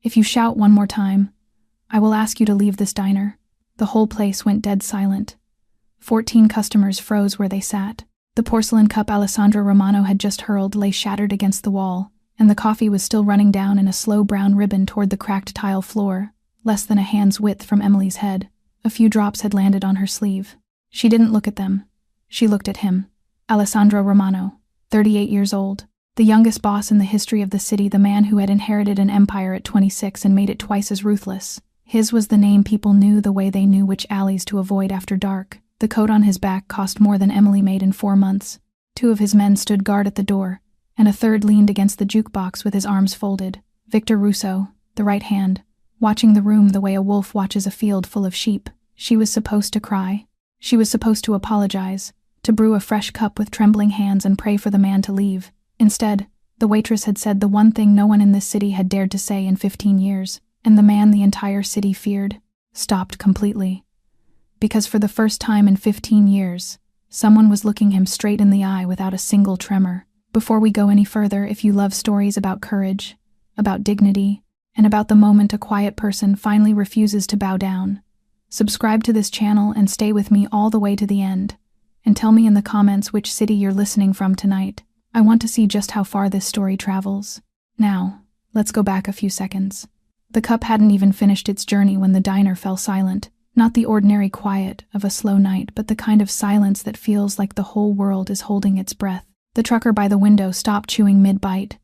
If you shout one more time, I will ask you to leave this diner." The whole place went dead silent. 14 customers froze where they sat. The porcelain cup Alessandro Romano had just hurled lay shattered against the wall, and the coffee was still running down in a slow brown ribbon toward the cracked tile floor, less than a hand's width from Emily's head. A few drops had landed on her sleeve. She didn't look at them. She looked at him. Alessandro Romano, 38 years old, the youngest boss in the history of the city, the man who had inherited an empire at 26 and made it twice as ruthless. His was the name people knew the way they knew which alleys to avoid after dark. The coat on his back cost more than Emily made in 4 months. 2 of his men stood guard at the door, and a third leaned against the jukebox with his arms folded. Victor Russo, the right hand, watching the room the way a wolf watches a field full of sheep. She was supposed to cry. She was supposed to apologize, to brew a fresh cup with trembling hands and pray for the man to leave. Instead, the waitress had said the one thing no one in this city had dared to say in 15 years, and the man the entire city feared stopped completely. Because for the first time in 15 years, someone was looking him straight in the eye without a single tremor. Before we go any further, if you love stories about courage, about dignity, and about the moment a quiet person finally refuses to bow down, subscribe to this channel and stay with me all the way to the end. And tell me in the comments which city you're listening from tonight. I want to see just how far this story travels. Now, let's go back a few seconds. The cup hadn't even finished its journey when the diner fell silent. Not the ordinary quiet of a slow night, but the kind of silence that feels like the whole world is holding its breath. The trucker by the window stopped chewing mid-bite.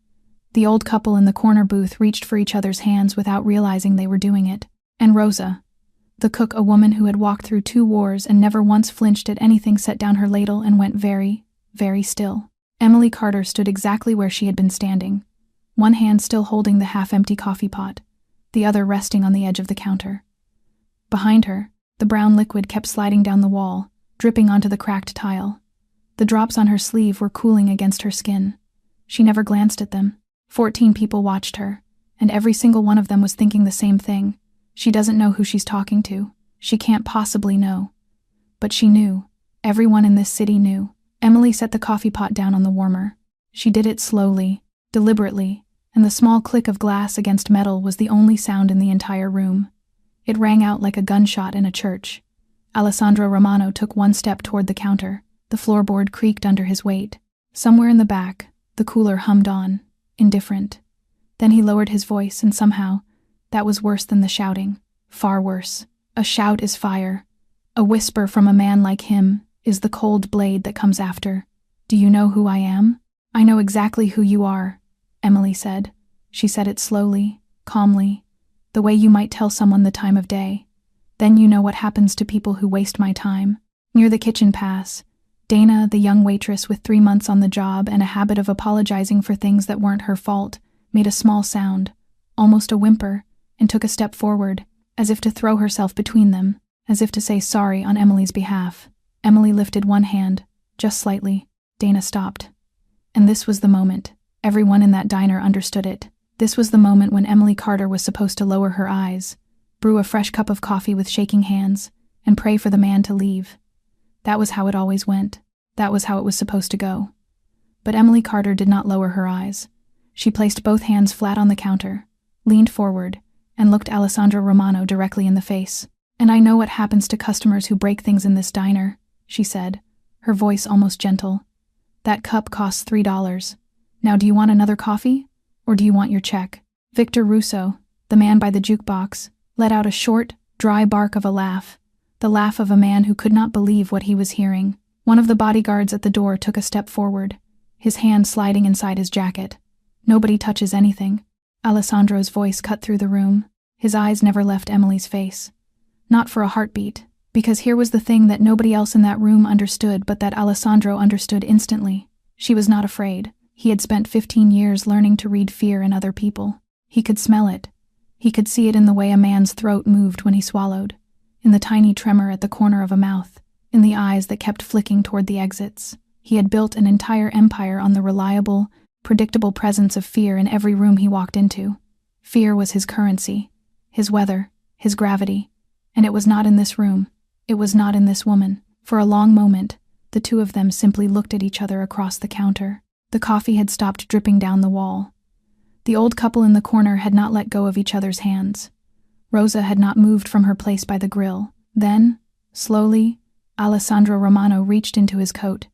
The old couple in the corner booth reached for each other's hands without realizing they were doing it. And Rosa, the cook, a woman who had walked through 2 wars and never once flinched at anything, set down her ladle and went very, very still. Emily Carter stood exactly where she had been standing, one hand still holding the half-empty coffee pot, the other resting on the edge of the counter. Behind her, the brown liquid kept sliding down the wall, dripping onto the cracked tile. The drops on her sleeve were cooling against her skin. She never glanced at them. 14 people watched her, and every single one of them was thinking the same thing. She doesn't know who she's talking to. She can't possibly know. But she knew. Everyone in this city knew. Emily set the coffee pot down on the warmer. She did it slowly, deliberately, and the small click of glass against metal was the only sound in the entire room. It rang out like a gunshot in a church. Alessandro Romano took 1 step toward the counter. The floorboard creaked under his weight. Somewhere in the back, the cooler hummed on, indifferent. Then he lowered his voice, and somehow, that was worse than the shouting. Far worse. A shout is fire. A whisper from a man like him is the cold blade that comes after. "Do you know who I am?" "I know exactly who you are," Emily said. She said it slowly, calmly, the way you might tell someone the time of day. "Then you know what happens to people who waste my time." Near the kitchen pass, Dana, the young waitress with 3 months on the job and a habit of apologizing for things that weren't her fault, made a small sound, almost a whimper, and took a step forward, as if to throw herself between them, as if to say sorry on Emily's behalf. Emily lifted one hand, just slightly. Dana stopped. And this was the moment. Everyone in that diner understood it. This was the moment when Emily Carter was supposed to lower her eyes, brew a fresh cup of coffee with shaking hands, and pray for the man to leave. That was how it always went. That was how it was supposed to go. But Emily Carter did not lower her eyes. She placed both hands flat on the counter, leaned forward, and looked Alessandro Romano directly in the face. "And I know what happens to customers who break things in this diner," she said, her voice almost gentle. "That cup costs $3. Now do you want another coffee? Or do you want your check?" Victor Russo, the man by the jukebox, let out a short, dry bark of a laugh, the laugh of a man who could not believe what he was hearing. One of the bodyguards at the door took a step forward, his hand sliding inside his jacket. "Nobody touches anything." Alessandro's voice cut through the room. His eyes never left Emily's face. Not for a heartbeat, because here was the thing that nobody else in that room understood but that Alessandro understood instantly. She was not afraid. He had spent 15 years learning to read fear in other people. He could smell it. He could see it in the way a man's throat moved when he swallowed, in the tiny tremor at the corner of a mouth, in the eyes that kept flicking toward the exits. He had built an entire empire on the reliable, predictable presence of fear in every room he walked into. Fear was his currency, his weather, his gravity. And it was not in this room. It was not in this woman. For a long moment, the two of them simply looked at each other across the counter. The coffee had stopped dripping down the wall. The old couple in the corner had not let go of each other's hands. Rosa had not moved from her place by the grill. Then, slowly, Alessandro Romano reached into his coat.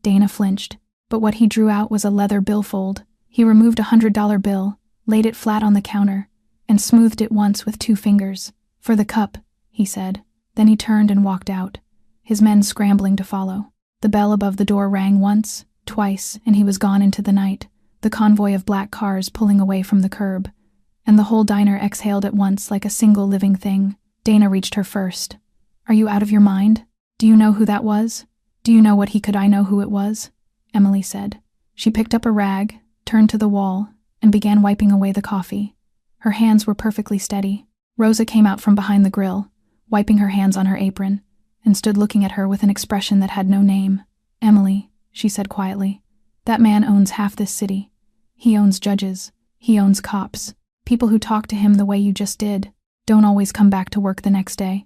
Dana flinched, but what he drew out was a leather billfold. He removed $100 bill, laid it flat on the counter, and smoothed it once with 2 fingers. "For the cup," he said. Then he turned and walked out, his men scrambling to follow. The bell above the door rang once, twice, and he was gone into the night, the convoy of black cars pulling away from the curb, and the whole diner exhaled at once like a single living thing. Dana reached her first. "Are you out of your mind? Do you know who that was? Do you know what he could? I know who it was," Emily said. She picked up a rag, turned to the wall, and began wiping away the coffee. Her hands were perfectly steady. Rosa came out from behind the grill, wiping her hands on her apron, and stood looking at her with an expression that had no name. "Emily," she said quietly, "that man owns half this city. He owns judges. He owns cops. People who talk to him the way you just did don't always come back to work the next day."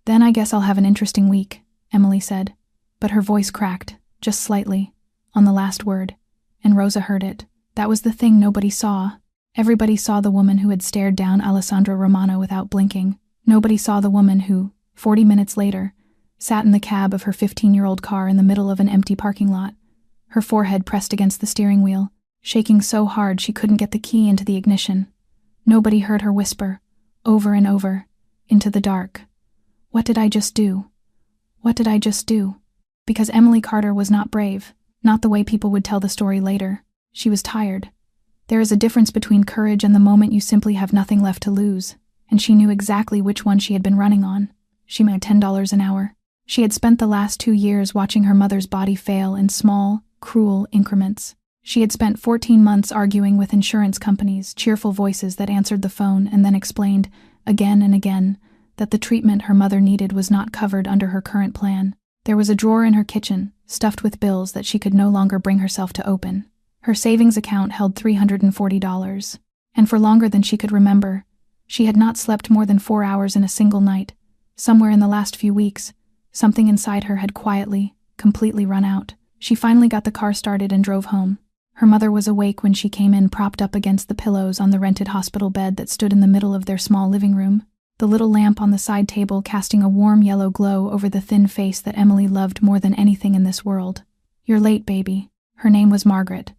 "Then I guess I'll have an interesting week," Emily said, but her voice cracked, just slightly, on the last word, and Rosa heard it. That was the thing nobody saw. Everybody saw the woman who had stared down Alessandro Romano without blinking. Nobody saw the woman who, 40 minutes later, sat in the cab of her 15-year-old car in the middle of an empty parking lot, her forehead pressed against the steering wheel, shaking so hard she couldn't get the key into the ignition. Nobody heard her whisper, over and over, into the dark, "What did I just do? What did I just do?" Because Emily Carter was not brave, not the way people would tell the story later. She was tired. There is a difference between courage and the moment you simply have nothing left to lose, and she knew exactly which one she had been running on. She made $10 an hour. She had spent the last 2 years watching her mother's body fail in small, cruel increments. She had spent 14 months arguing with insurance companies, cheerful voices that answered the phone and then explained, again and again, that the treatment her mother needed was not covered under her current plan. There was a drawer in her kitchen, stuffed with bills that she could no longer bring herself to open. Her savings account held $340, and for longer than she could remember, she had not slept more than 4 hours in a single night. Somewhere in the last few weeks, something inside her had quietly, completely run out. She finally got the car started and drove home. Her mother was awake when she came in, propped up against the pillows on the rented hospital bed that stood in the middle of their small living room, the little lamp on the side table casting a warm yellow glow over the thin face that Emily loved more than anything in this world. "You're late, baby." Her name was Margaret,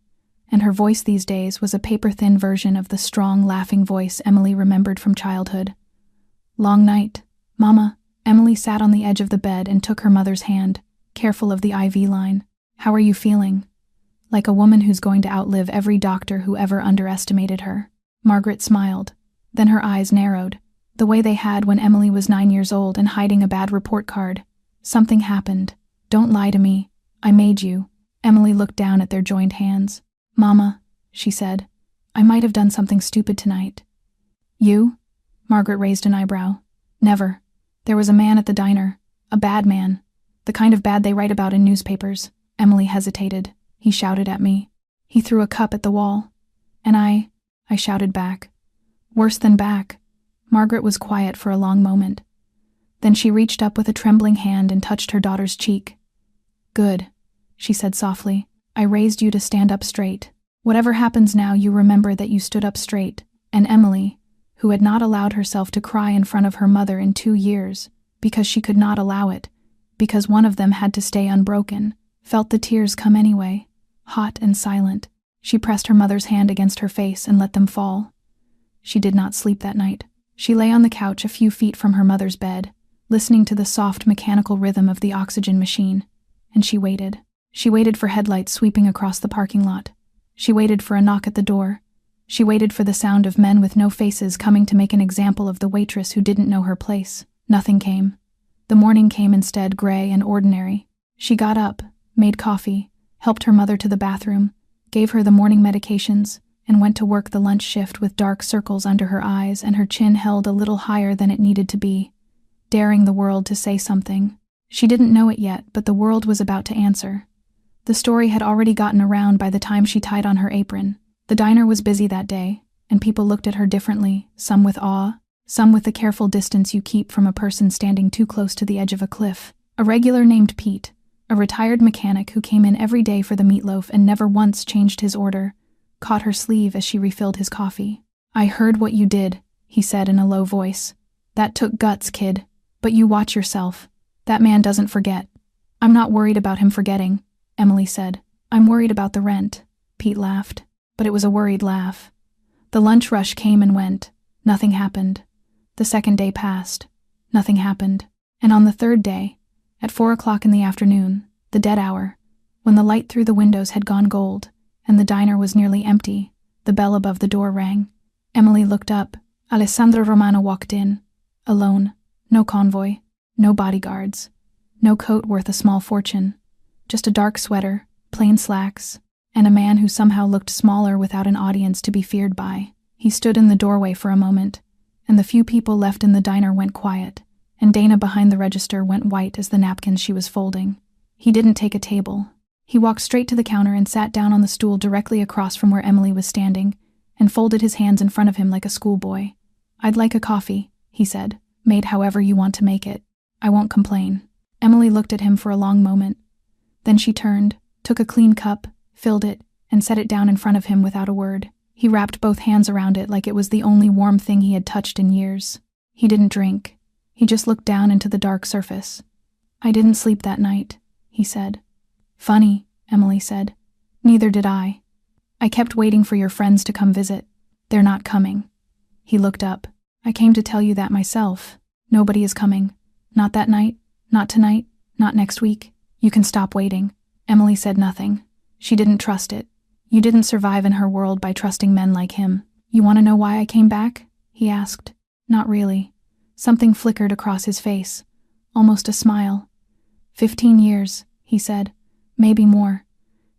and her voice these days was a paper-thin version of the strong, laughing voice Emily remembered from childhood. "Long night, Mama." Emily sat on the edge of the bed and took her mother's hand, careful of the IV line. "How are you feeling?" Like a woman who's going to outlive every doctor who ever underestimated her. Margaret smiled. Then her eyes narrowed, the way they had when Emily was 9 years old and hiding a bad report card. "Something happened. Don't lie to me. I made you." Emily looked down at their joined hands. "Mama," she said, "I might have done something stupid tonight." "You?" Margaret raised an eyebrow. "Never. There was a man at the diner. A bad man. The kind of bad they write about in newspapers." Emily hesitated. "He shouted at me. He threw a cup at the wall. And I shouted back. Worse than back." Margaret was quiet for a long moment. Then she reached up with a trembling hand and touched her daughter's cheek. "Good," she said softly. "I raised you to stand up straight. Whatever happens now, you remember that you stood up straight." And Emily, who had not allowed herself to cry in front of her mother in 2 years, because she could not allow it, because one of them had to stay unbroken, felt the tears come anyway, hot and silent. She pressed her mother's hand against her face and let them fall. She did not sleep that night. She lay on the couch a few feet from her mother's bed, listening to the soft mechanical rhythm of the oxygen machine, and she waited. She waited for headlights sweeping across the parking lot. She waited for a knock at the door. She waited for the sound of men with no faces coming to make an example of the waitress who didn't know her place. Nothing came. The morning came instead, gray and ordinary. She got up, made coffee, helped her mother to the bathroom, gave her the morning medications, and went to work the lunch shift with dark circles under her eyes and her chin held a little higher than it needed to be, daring the world to say something. She didn't know it yet, but the world was about to answer. The story had already gotten around by the time she tied on her apron. The diner was busy that day, and people looked at her differently, some with awe, some with the careful distance you keep from a person standing too close to the edge of a cliff. A regular named Pete, a retired mechanic who came in every day for the meatloaf and never once changed his order, caught her sleeve as she refilled his coffee. "I heard what you did," he said in a low voice. "That took guts, kid. But you watch yourself. That man doesn't forget." "I'm not worried about him forgetting," Emily said. "I'm worried about the rent." Pete laughed, but it was a worried laugh. The lunch rush came and went. Nothing happened. The second day passed. Nothing happened. And on the third day, at 4 o'clock in the afternoon, the dead hour, when the light through the windows had gone gold and the diner was nearly empty, the bell above the door rang. Emily looked up. Alessandro Romano walked in, alone. No convoy, no bodyguards, no coat worth a small fortune, just a dark sweater, plain slacks, and a man who somehow looked smaller without an audience to be feared by. He stood in the doorway for a moment, and the few people left in the diner went quiet, and Dana behind the register went white as the napkins she was folding. He didn't take a table. He walked straight to the counter and sat down on the stool directly across from where Emily was standing, and folded his hands in front of him like a schoolboy. "I'd like a coffee," he said, "made however you want to make it. I won't complain." Emily looked at him for a long moment. Then she turned, took a clean cup, filled it, and set it down in front of him without a word. He wrapped both hands around it like it was the only warm thing he had touched in years. He didn't drink. He just looked down into the dark surface. "I didn't sleep that night," he said. "Funny," Emily said. "Neither did I. I kept waiting for your friends to come visit. They're not coming." He looked up. "I came to tell you that myself. Nobody is coming. Not that night, not tonight, not next week. You can stop waiting." Emily said nothing. She didn't trust it. You didn't survive in her world by trusting men like him. "You want to know why I came back?" he asked. "Not really." Something flickered across his face. Almost a smile. 15 years, he said. Maybe more.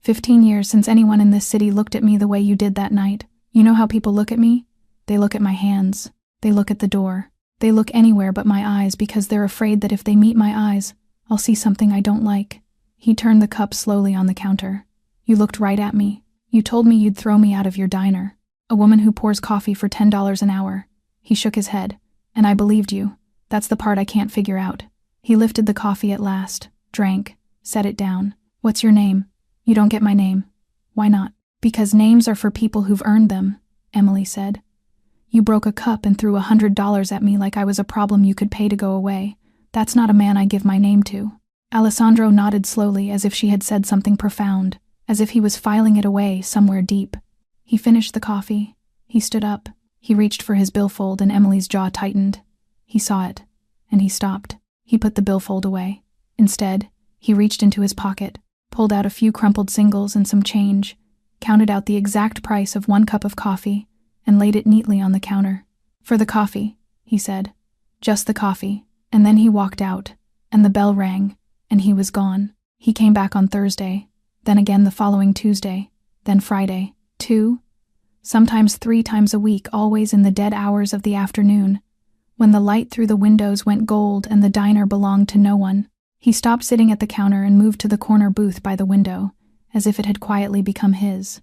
15 years since anyone in this city looked at me the way you did that night. You know how people look at me? They look at my hands. They look at the door. They look anywhere but my eyes because they're afraid that if they meet my eyes, I'll see something I don't like. He turned the cup slowly on the counter. "You looked right at me. You told me you'd throw me out of your diner. A woman who pours coffee for $10 an hour." He shook his head. "And I believed you. That's the part I can't figure out." He lifted the coffee at last, drank, set it down. "What's your name?" "You don't get my name." "Why not?" "Because names are for people who've earned them," Emily said. "You broke a cup and threw $100 at me like I was a problem you could pay to go away. That's not a man I give my name to." Alessandro nodded slowly as if she had said something profound, as if he was filing it away somewhere deep. He finished the coffee. He stood up. He reached for his billfold and Emily's jaw tightened. He saw it, and he stopped. He put the billfold away. Instead, he reached into his pocket, pulled out a few crumpled singles and some change, counted out the exact price of 1 cup of coffee, and laid it neatly on the counter. "For the coffee," he said. "Just the coffee." And then he walked out, and the bell rang, and he was gone. He came back on Thursday, then again the following Tuesday, then Friday, 2, sometimes 3 times a week, always in the dead hours of the afternoon, when the light through the windows went gold and the diner belonged to no one. He stopped sitting at the counter and moved to the corner booth by the window, as if it had quietly become his.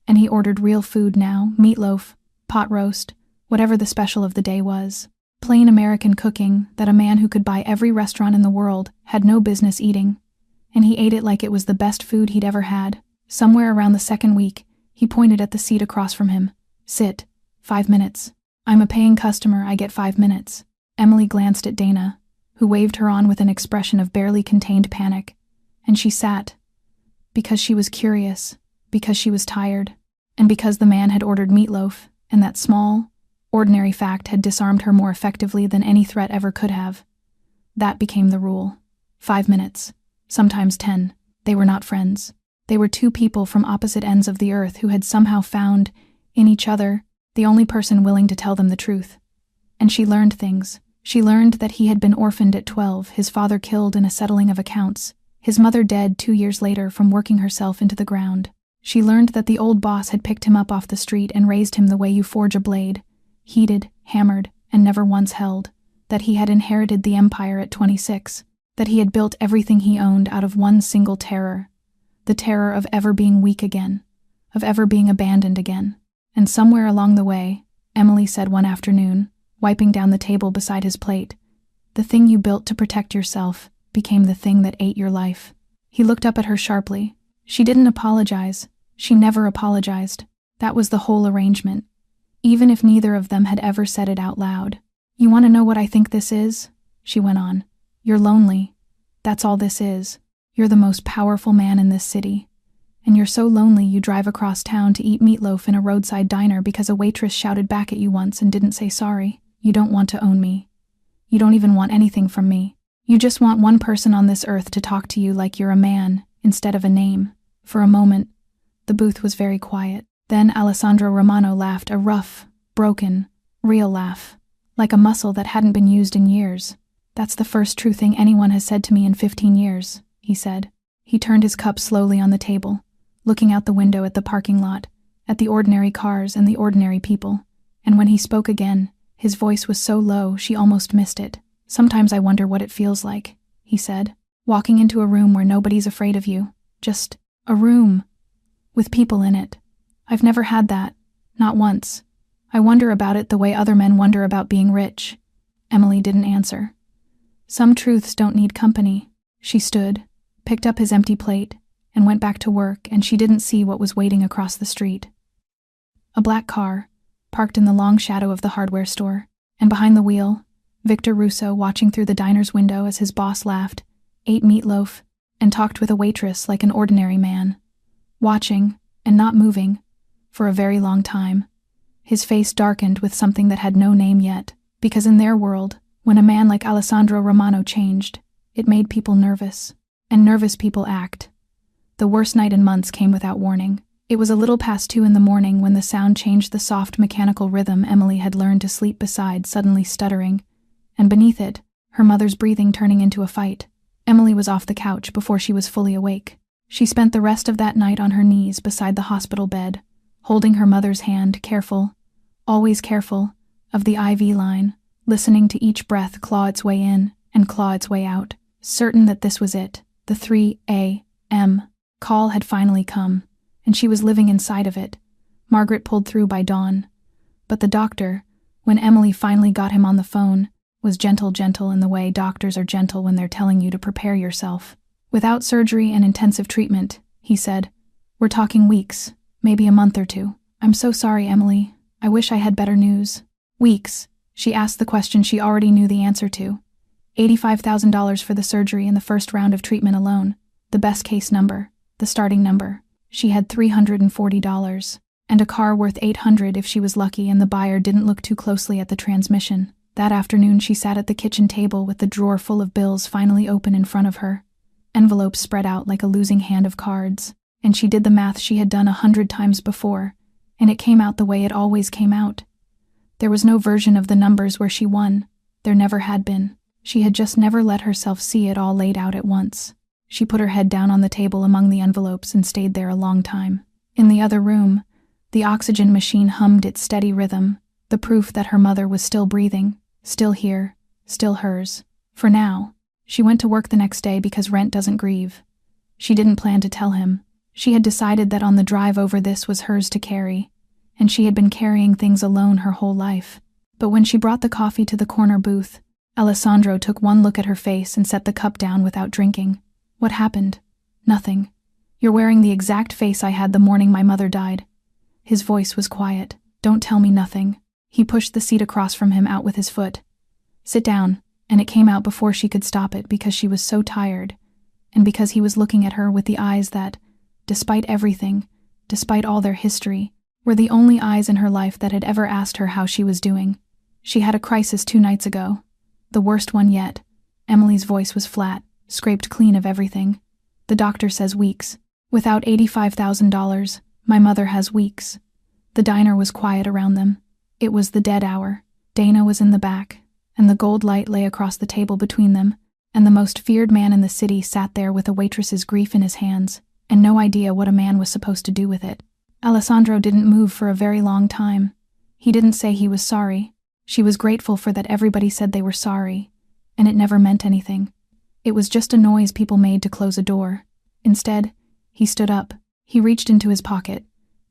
And he ordered real food now, meatloaf, pot roast, whatever the special of the day was. Plain American cooking that a man who could buy every restaurant in the world had no business eating. And he ate it like it was the best food he'd ever had. Somewhere around the second week, he pointed at the seat across from him. "Sit. 5 minutes. I'm a paying customer, I get 5 minutes." Emily glanced at Dana, who waved her on with an expression of barely contained panic, and she sat. Because she was curious, because she was tired, and because the man had ordered meatloaf, and that small, ordinary fact had disarmed her more effectively than any threat ever could have. That became the rule. 5 minutes. Sometimes 10. They were not friends. They were 2 people from opposite ends of the earth who had somehow found, in each other, the only person willing to tell them the truth. And she learned things. She learned that he had been orphaned at 12, his father killed in a settling of accounts, his mother dead 2 years later from working herself into the ground. She learned that the old boss had picked him up off the street and raised him the way you forge a blade, heated, hammered, and never once held, that he had inherited the empire at 26, that he had built everything he owned out of one single terror, the terror of ever being weak again, of ever being abandoned again. And somewhere along the way, Emily said one afternoon, wiping down the table beside his plate, "The thing you built to protect yourself became the thing that ate your life." He looked up at her sharply. She didn't apologize. She never apologized. That was the whole arrangement, even if neither of them had ever said it out loud. "You want to know what I think this is?" she went on. "You're lonely. That's all this is. You're the most powerful man in this city. And you're so lonely you drive across town to eat meatloaf in a roadside diner because a waitress shouted back at you once and didn't say sorry. You don't want to own me. You don't even want anything from me. You just want one person on this earth to talk to you like you're a man, instead of a name." For a moment, the booth was very quiet. Then Alessandro Romano laughed, a rough, broken, real laugh, like a muscle that hadn't been used in years. "That's the first true thing anyone has said to me in 15 years, he said. He turned his cup slowly on the table, looking out the window at the parking lot, at the ordinary cars and the ordinary people. And when he spoke again, his voice was so low she almost missed it. "Sometimes I wonder what it feels like," he said. "Walking into a room where nobody's afraid of you. Just a room with people in it. I've never had that, not once. I wonder about it the way other men wonder about being rich." Emily didn't answer. "Some truths don't need company." She stood, picked up his empty plate, and went back to work, and she didn't see what was waiting across the street. A black car, parked in the long shadow of the hardware store, and behind the wheel, Victor Russo watching through the diner's window as his boss laughed, ate meatloaf, and talked with a waitress like an ordinary man. Watching, and not moving, for a very long time. His face darkened with something that had no name yet, because in their world, when a man like Alessandro Romano changed, it made people nervous, and nervous people act. The worst night in months came without warning. It was a little past 2 in the morning when the sound changed, the soft mechanical rhythm Emily had learned to sleep beside suddenly stuttering, and beneath it, her mother's breathing turning into a fight. Emily was off the couch before she was fully awake. She spent the rest of that night on her knees beside the hospital bed, holding her mother's hand, careful, always careful, of the IV line, listening to each breath claw its way in and claw its way out, certain that this was it. The 3 a.m. call had finally come, and she was living inside of it. Margaret pulled through by dawn. But the doctor, when Emily finally got him on the phone, was gentle in the way doctors are gentle when they're telling you to prepare yourself. "Without surgery and intensive treatment," he said, "we're talking weeks, maybe a month or 2. I'm so sorry, Emily. I wish I had better news." "Weeks?" She asked the question she already knew the answer to. $85,000 for the surgery and the first round of treatment alone. The best case number, the starting number. She had $340, and a car worth $800 if she was lucky and the buyer didn't look too closely at the transmission. That afternoon she sat at the kitchen table with the drawer full of bills finally open in front of her, envelopes spread out like a losing hand of cards, and she did the math she had done 100 times before, and it came out the way it always came out. There was no version of the numbers where she won. There never had been. She had just never let herself see it all laid out at once. She put her head down on the table among the envelopes and stayed there a long time. In the other room, the oxygen machine hummed its steady rhythm, the proof that her mother was still breathing, still here, still hers. For now. She went to work the next day because rent doesn't grieve. She didn't plan to tell him. She had decided that on the drive over this was hers to carry, and she had been carrying things alone her whole life. But when she brought the coffee to the corner booth, Alessandro took one look at her face and set the cup down without drinking. "What happened?" "Nothing. You're wearing the exact face I had the morning my mother died." His voice was quiet. "Don't tell me nothing." He pushed the seat across from him out with his foot. "Sit down," and it came out before she could stop it because she was so tired, and because he was looking at her with the eyes that, despite everything, despite all their history, were the only eyes in her life that had ever asked her how she was doing. She had a crisis 2 nights ago. The worst one yet. Emily's voice was flat, scraped clean of everything. "The doctor says weeks. Without $85,000, my mother has weeks." The diner was quiet around them. It was the dead hour. Dana was in the back, and the gold light lay across the table between them, and the most feared man in the city sat there with a waitress's grief in his hands, and no idea what a man was supposed to do with it. Alessandro didn't move for a very long time. He didn't say he was sorry. She was grateful for that everybody said they were sorry, and it never meant anything. It was just a noise people made to close a door. Instead, he stood up. He reached into his pocket,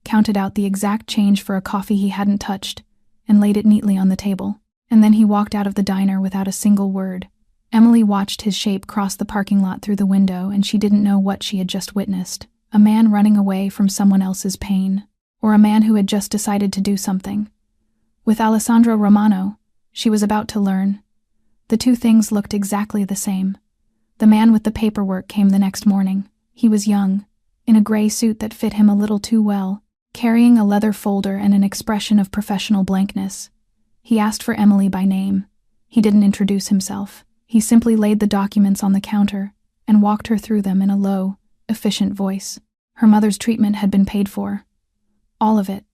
counted out the exact change for a coffee he hadn't touched, and laid it neatly on the table. And then he walked out of the diner without a single word. Emily watched his shape cross the parking lot through the window, and she didn't know what she had just witnessed. A man running away from someone else's pain. or a man who had just decided to do something. With Alessandro Romano, she was about to learn. The two things looked exactly the same. The man with the paperwork came the next morning. He was young, in a gray suit that fit him a little too well, carrying a leather folder and an expression of professional blankness. He asked for Emily by name. He didn't introduce himself. He simply laid the documents on the counter and walked her through them in a low, efficient voice. Her mother's treatment had been paid for. All of it.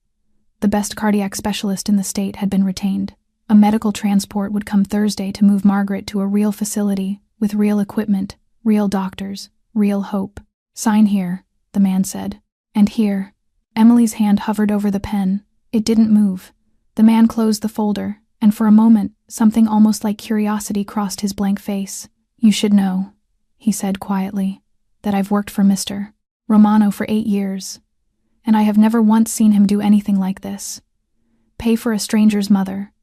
The best cardiac specialist in the state had been retained. A medical transport would come Thursday to move Margaret to a real facility with real equipment, real doctors, real hope. "Sign here," the man said. "And here." Emily's hand hovered over the pen. It didn't move. The man closed the folder, and for a moment, something almost like curiosity crossed his blank face. "You should know," he said quietly, "that I've worked for Mr. Romano for 8 years, and I have never once seen him do anything like this. Pay for a stranger's mother.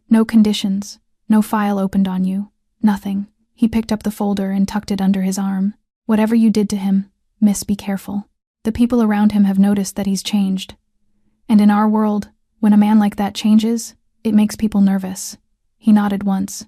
No conditions, no file opened on you, nothing." He picked up the folder and tucked it under his arm. "Whatever you did to him, miss, be careful. The people around him have noticed that he's changed. And in our world, when a man like that changes, it makes people nervous." He nodded once.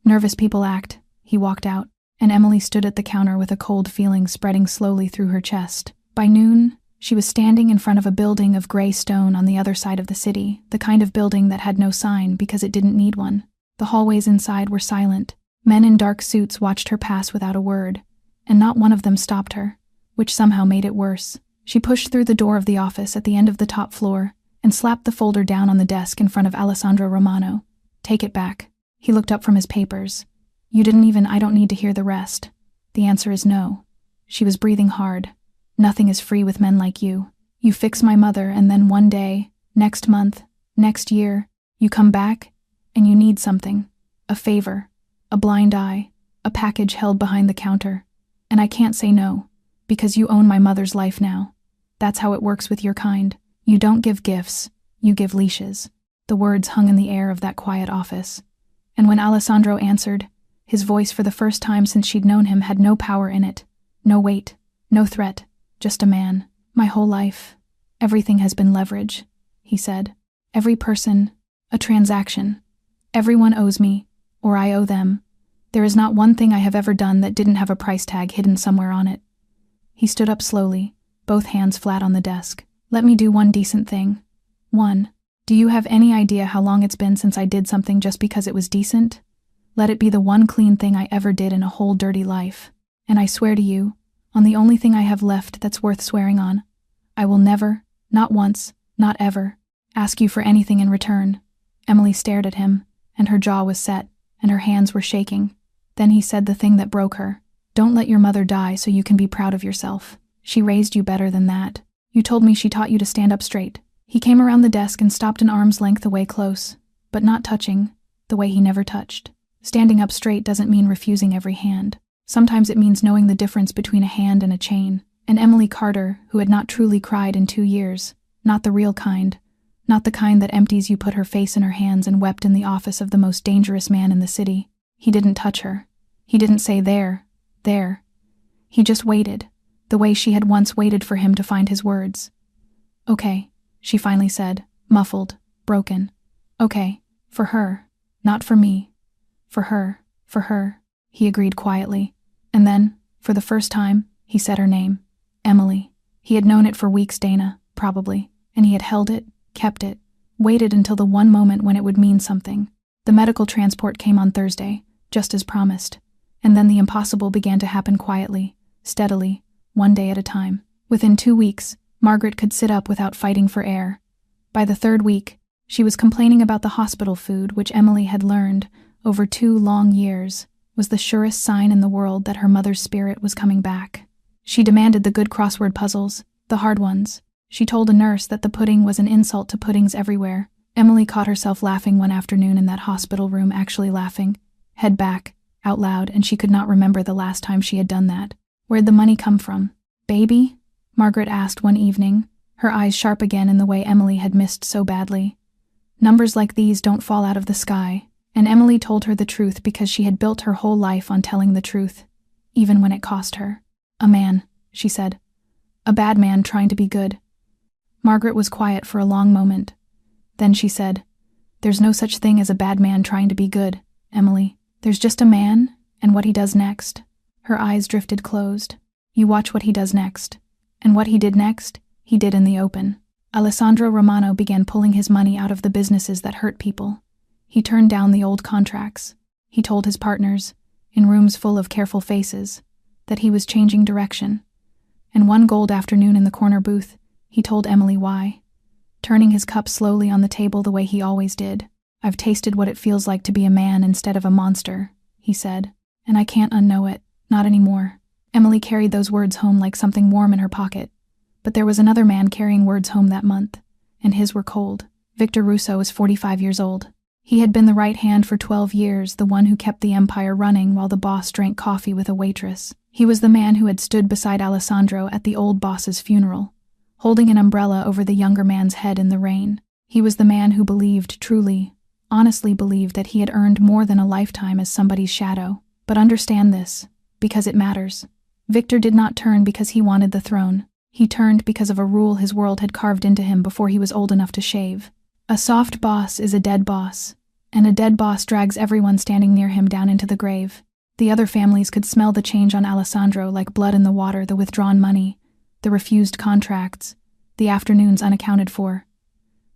"Nervous people act." He walked out, and Emily stood at the counter with a cold feeling spreading slowly through her chest. By noon, she was standing in front of a building of gray stone on the other side of the city, the kind of building that had no sign because it didn't need one. The hallways inside were silent. Men in dark suits watched her pass without a word, and not one of them stopped her, which somehow made it worse. She pushed through the door of the office at the end of the top floor and slapped the folder down on the desk in front of Alessandro Romano. "Take it back." He looked up from his papers. "You didn't even. I don't need to hear the rest. The answer is no." She was breathing hard. "Nothing is free with men like you. You fix my mother, and then one day, next month, next year, you come back and you need something. A favor, a blind eye, a package held behind the counter. And I can't say no, because you own my mother's life now. That's how it works with your kind. You don't give gifts, you give leashes." The words hung in the air of that quiet office. And when Alessandro answered, his voice for the first time since she'd known him had no power in it, no weight, no threat, just a man. "My whole life, everything has been leverage," he said. "Every person, a transaction. Everyone owes me, or I owe them. There is not one thing I have ever done that didn't have a price tag hidden somewhere on it." He stood up slowly, both hands flat on the desk. "Let me do one decent thing. One. Do you have any idea how long it's been since I did something just because it was decent? Let it be the one clean thing I ever did in a whole dirty life. And I swear to you, on the only thing I have left that's worth swearing on, I will never, not once, not ever, ask you for anything in return." Emily stared at him, and her jaw was set, and her hands were shaking. Then he said the thing that broke her. "Don't let your mother die so you can be proud of yourself. She raised you better than that. You told me she taught you to stand up straight." He came around the desk and stopped an arm's length away close, but not touching, the way he never touched. Standing up straight doesn't mean refusing every hand. Sometimes it means knowing the difference between a hand and a chain. And Emily Carter, who had not truly cried in 2 years, not the real kind, not the kind that empties you, put her face in her hands and wept in the office of the most dangerous man in the city. He didn't touch her. He didn't say, there. He just waited, the way she had once waited for him to find his words. "Okay," she finally said, muffled, broken. "Okay, for her, not for me. For her," he agreed quietly. And then, for the first time, he said her name. Emily. He had known it for weeks, Dana, probably, and he had held it, kept it, waited until the one moment when it would mean something. The medical transport came on Thursday, just as promised, and then the impossible began to happen quietly, steadily, one day at a time. Within 2 weeks, Margaret could sit up without fighting for air. By the 3rd week, she was complaining about the hospital food, which Emily had learned, over 2 long years, was the surest sign in the world that her mother's spirit was coming back. She demanded the good crossword puzzles, the hard ones. She told a nurse that the pudding was an insult to puddings everywhere. Emily caught herself laughing one afternoon in that hospital room, actually laughing, head back, out loud, and she could not remember the last time she had done that. Where'd the money come from? "Baby?" Margaret asked one evening, her eyes sharp again in the way Emily had missed so badly. Numbers like these don't fall out of the sky, and Emily told her the truth because she had built her whole life on telling the truth, even when it cost her. "A man," she said. "A bad man trying to be good." Margaret was quiet for a long moment. Then she said, "There's no such thing as a bad man trying to be good, Emily. There's just a man, and what he does next." Her eyes drifted closed. "You watch what he does next." And what he did next, he did in the open. Alessandro Romano began pulling his money out of the businesses that hurt people. He turned down the old contracts. He told his partners, in rooms full of careful faces, that he was changing direction. And one gold afternoon in the corner booth, he told Emily why. Turning his cup slowly on the table the way he always did. "I've tasted what it feels like to be a man instead of a monster," he said. "And I can't unknow it, not anymore." Emily carried those words home like something warm in her pocket. But there was another man carrying words home that month, and his were cold. Victor Russo was 45 years old. He had been the right hand for 12 years, the one who kept the empire running while the boss drank coffee with a waitress. He was the man who had stood beside Alessandro at the old boss's funeral, holding an umbrella over the younger man's head in the rain. He was the man who believed, truly, honestly believed that he had earned more than a lifetime as somebody's shadow. But understand this, because it matters. Victor did not turn because he wanted the throne. He turned because of a rule his world had carved into him before he was old enough to shave. A soft boss is a dead boss, and a dead boss drags everyone standing near him down into the grave. The other families could smell the change on Alessandro like blood in the water, the withdrawn money, the refused contracts, the afternoons unaccounted for.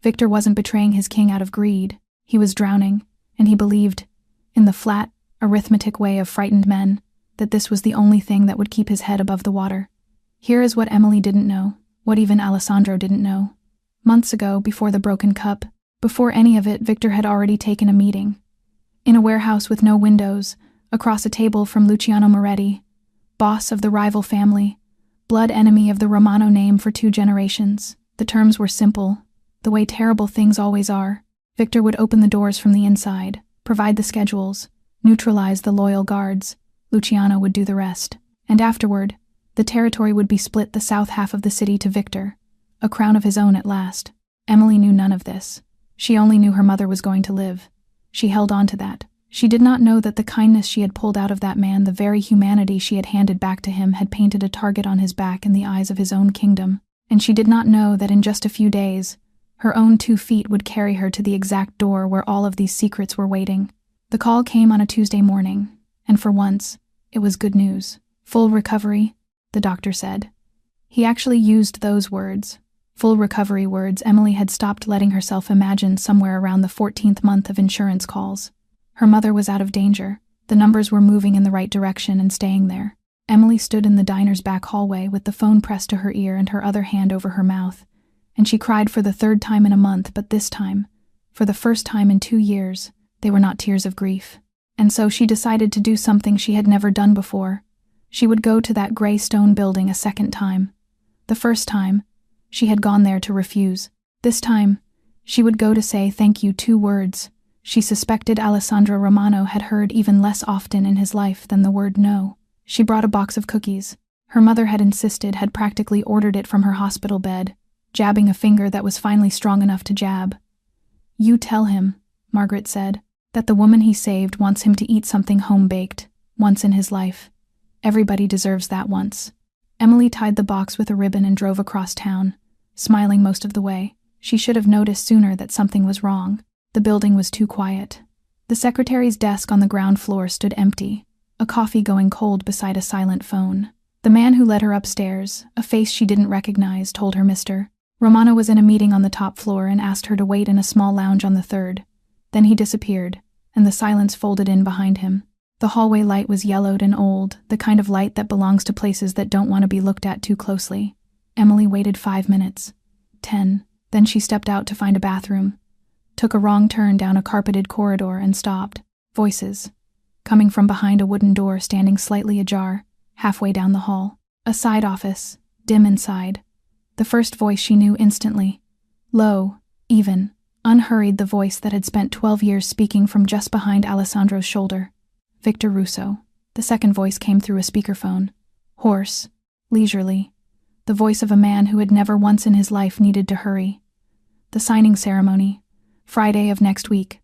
Victor wasn't betraying his king out of greed. He was drowning, and he believed, in the flat, arithmetic way of frightened men, that this was the only thing that would keep his head above the water. Here is what Emily didn't know, what even Alessandro didn't know. Months ago, before the broken cup, before any of it, Victor had already taken a meeting. In a warehouse with no windows, across a table from Luciano Moretti, boss of the rival family, blood enemy of the Romano name for 2 generations. The terms were simple, the way terrible things always are. Victor would open the doors from the inside, provide the schedules, neutralize the loyal guards. Luciano would do the rest. And afterward, the territory would be split, the south half of the city to Victor, a crown of his own at last. Emily knew none of this. She only knew her mother was going to live. She held on to that. She did not know that the kindness she had pulled out of that man, the very humanity she had handed back to him, had painted a target on his back in the eyes of his own kingdom. And she did not know that in just a few days, her own 2 feet would carry her to the exact door where all of these secrets were waiting. The call came on a Tuesday morning, and for once, it was good news. Full recovery, the doctor said. He actually used those words. Full recovery words. Emily had stopped letting herself imagine somewhere around the 14th month of insurance calls. Her mother was out of danger. The numbers were moving in the right direction and staying there. Emily stood in the diner's back hallway with the phone pressed to her ear and her other hand over her mouth, and she cried for the 3rd time in a month, but this time, for the first time in 2 years, they were not tears of grief. And so she decided to do something she had never done before. She would go to that gray stone building a second time. The first time, she had gone there to refuse. This time, she would go to say thank you, 2 words she suspected Alessandro Romano had heard even less often in his life than the word no. She brought a box of cookies. Her mother had insisted, had practically ordered it from her hospital bed, jabbing a finger that was finally strong enough to jab. "You tell him," Margaret said, "that the woman he saved wants him to eat something home-baked, once in his life. Everybody deserves that once." Emily tied the box with a ribbon and drove across town, smiling most of the way. She should have noticed sooner that something was wrong. The building was too quiet. The secretary's desk on the ground floor stood empty, a coffee going cold beside a silent phone. The man who led her upstairs, a face she didn't recognize, told her Mr. Romano was in a meeting on the top floor and asked her to wait in a small lounge on the 3rd. Then he disappeared, and the silence folded in behind him. The hallway light was yellowed and old, the kind of light that belongs to places that don't want to be looked at too closely. Emily waited 5 minutes. 10. Then she stepped out to find a bathroom, took a wrong turn down a carpeted corridor and stopped. Voices, coming from behind a wooden door standing slightly ajar, halfway down the hall. A side office, dim inside. The first voice she knew instantly. Low, even, unhurried, the voice that had spent 12 years speaking from just behind Alessandro's shoulder. Victor Russo. The second voice came through a speakerphone. Hoarse, leisurely. The voice of a man who had never once in his life needed to hurry. "The signing ceremony. Friday of next week,"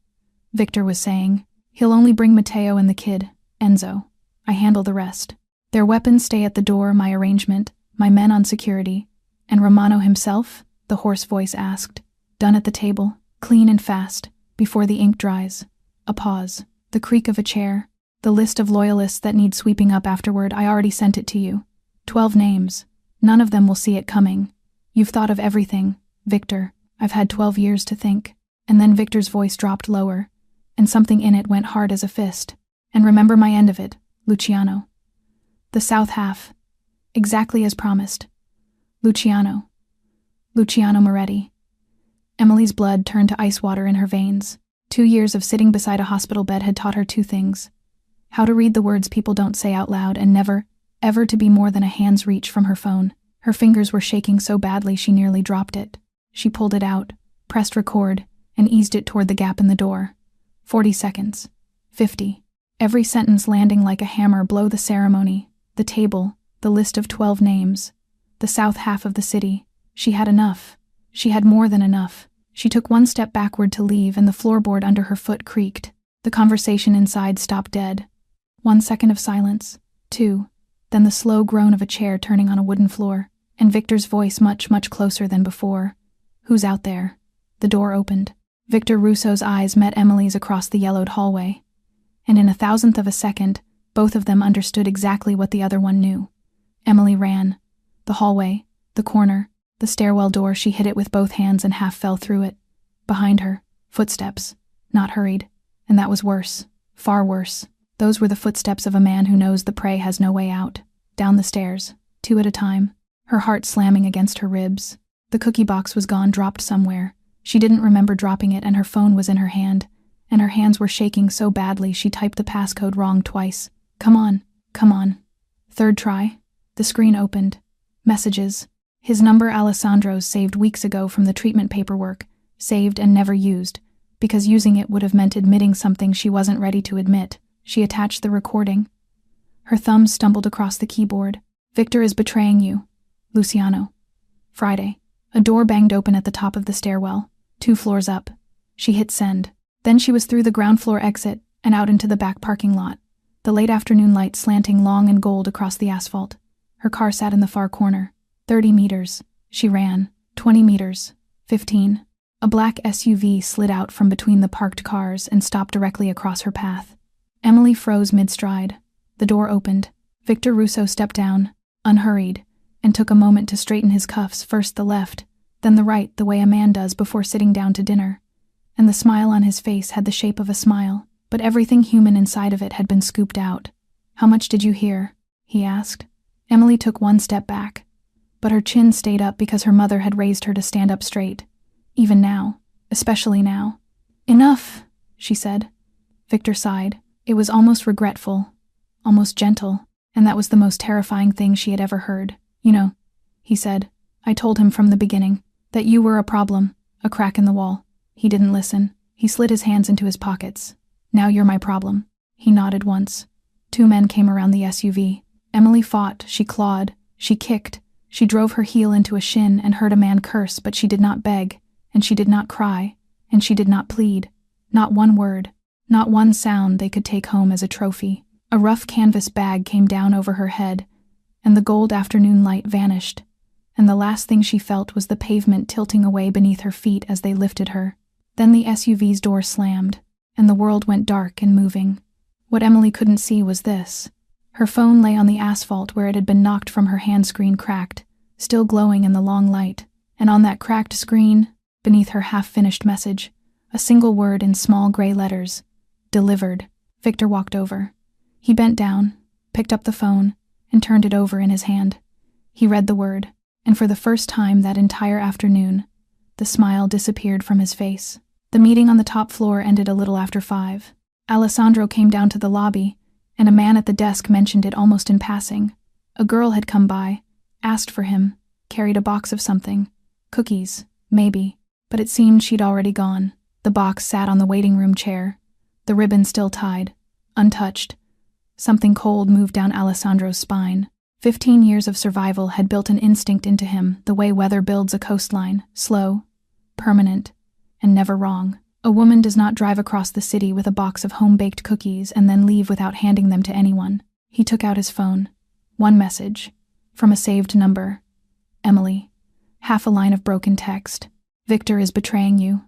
Victor was saying. "He'll only bring Matteo and the kid, Enzo. I handle the rest. Their weapons stay at the door, my arrangement, my men on security. And Romano himself? the hoarse voice asked. Done at the table, clean and fast, before the ink dries. A pause. The creak of a chair. The list of loyalists that need sweeping up afterward. I already sent it to you. 12 names. None of them will see it coming. You've thought of everything, Victor. I've had 12 years to think. And then Victor's voice dropped lower, and something in it went hard as a fist. And remember my end of it, Luciano. The south half. Exactly as promised. Luciano Moretti. Emily's blood turned to ice water in her veins. 2 years of sitting beside a hospital bed had taught her 2 things. How to read the words people don't say out loud, and never, ever to be more than a hand's reach from her phone. Her fingers were shaking so badly she nearly dropped it. She pulled it out, pressed record, and eased it toward the gap in the door. 40 seconds. 50. Every sentence landing like a hammer blow the ceremony, the table, the list of 12 names. The south half of the city. She had enough. She had more than enough. She took 1 step backward to leave, and the floorboard under her foot creaked. The conversation inside stopped dead. 1 second of silence. 2. Then the slow groan of a chair turning on a wooden floor, and Victor's voice much, much closer than before. Who's out there? The door opened. Victor Russo's eyes met Emily's across the yellowed hallway. And in a thousandth of a second, both of them understood exactly what the other one knew. Emily ran. The hallway, the corner, the stairwell door. She hit it with both hands and half fell through it. Behind her, footsteps. Not hurried. And that was worse. Far worse. Those were the footsteps of a man who knows the prey has no way out. Down the stairs, 2 at a time, her heart slamming against her ribs. The cookie box was gone, dropped somewhere. She didn't remember dropping it, and her phone was in her hand, and her hands were shaking so badly she typed the passcode wrong twice. Come on. 3rd try. The screen opened. Messages. His number, Alessandro's, saved weeks ago from the treatment paperwork, saved and never used, because using it would have meant admitting something she wasn't ready to admit. She attached the recording. Her thumbs stumbled across the keyboard. Victor is betraying you. Luciano. Friday. A door banged open at the top of the stairwell, 2 floors up. She hit send. Then she was through the ground floor exit and out into the back parking lot, the late afternoon light slanting long and gold across the asphalt. Her car sat in the far corner. 30 meters. She ran. 20 meters. 15. A black SUV slid out from between the parked cars and stopped directly across her path. Emily froze mid-stride. The door opened. Victor Russo stepped down, unhurried, and took a moment to straighten his cuffs, first the left, then the right, the way a man does before sitting down to dinner. And the smile on his face had the shape of a smile, but everything human inside of it had been scooped out. How much did you hear? He asked. Emily took 1 step back, but her chin stayed up because her mother had raised her to stand up straight. Even now, especially now. Enough, she said. Victor sighed. It was almost regretful, almost gentle, and that was the most terrifying thing she had ever heard. You know, he said. I told him from the beginning that you were a problem, a crack in the wall. He didn't listen. He slid his hands into his pockets. Now you're my problem. He nodded once. 2 men came around the SUV. Emily fought, she clawed, she kicked, she drove her heel into a shin and heard a man curse, but she did not beg, and she did not cry, and she did not plead. Not one word, not one sound they could take home as a trophy. A rough canvas bag came down over her head, and the gold afternoon light vanished, and the last thing she felt was the pavement tilting away beneath her feet as they lifted her. Then the SUV's door slammed, and the world went dark and moving. What Emily couldn't see was this. Her phone lay on the asphalt where it had been knocked from her hand screen, cracked, still glowing in the long light, and on that cracked screen, beneath her half-finished message, a single word in small gray letters. Delivered. Victor walked over. He bent down, picked up the phone, and turned it over in his hand. He read the word, and for the first time that entire afternoon, the smile disappeared from his face. The meeting on the top floor ended a little after 5. Alessandro came down to the lobby, and a man at the desk mentioned it almost in passing. A girl had come by, asked for him, carried a box of something. Cookies, maybe, but it seemed she'd already gone. The box sat on the waiting room chair, the ribbon still tied, untouched. Something cold moved down Alessandro's spine. 15 years of survival had built an instinct into him, the way weather builds a coastline, slow, permanent, and never wrong. A woman does not drive across the city with a box of home-baked cookies and then leave without handing them to anyone. He took out his phone. 1 message. From a saved number. Emily. Half a line of broken text. Victor is betraying you.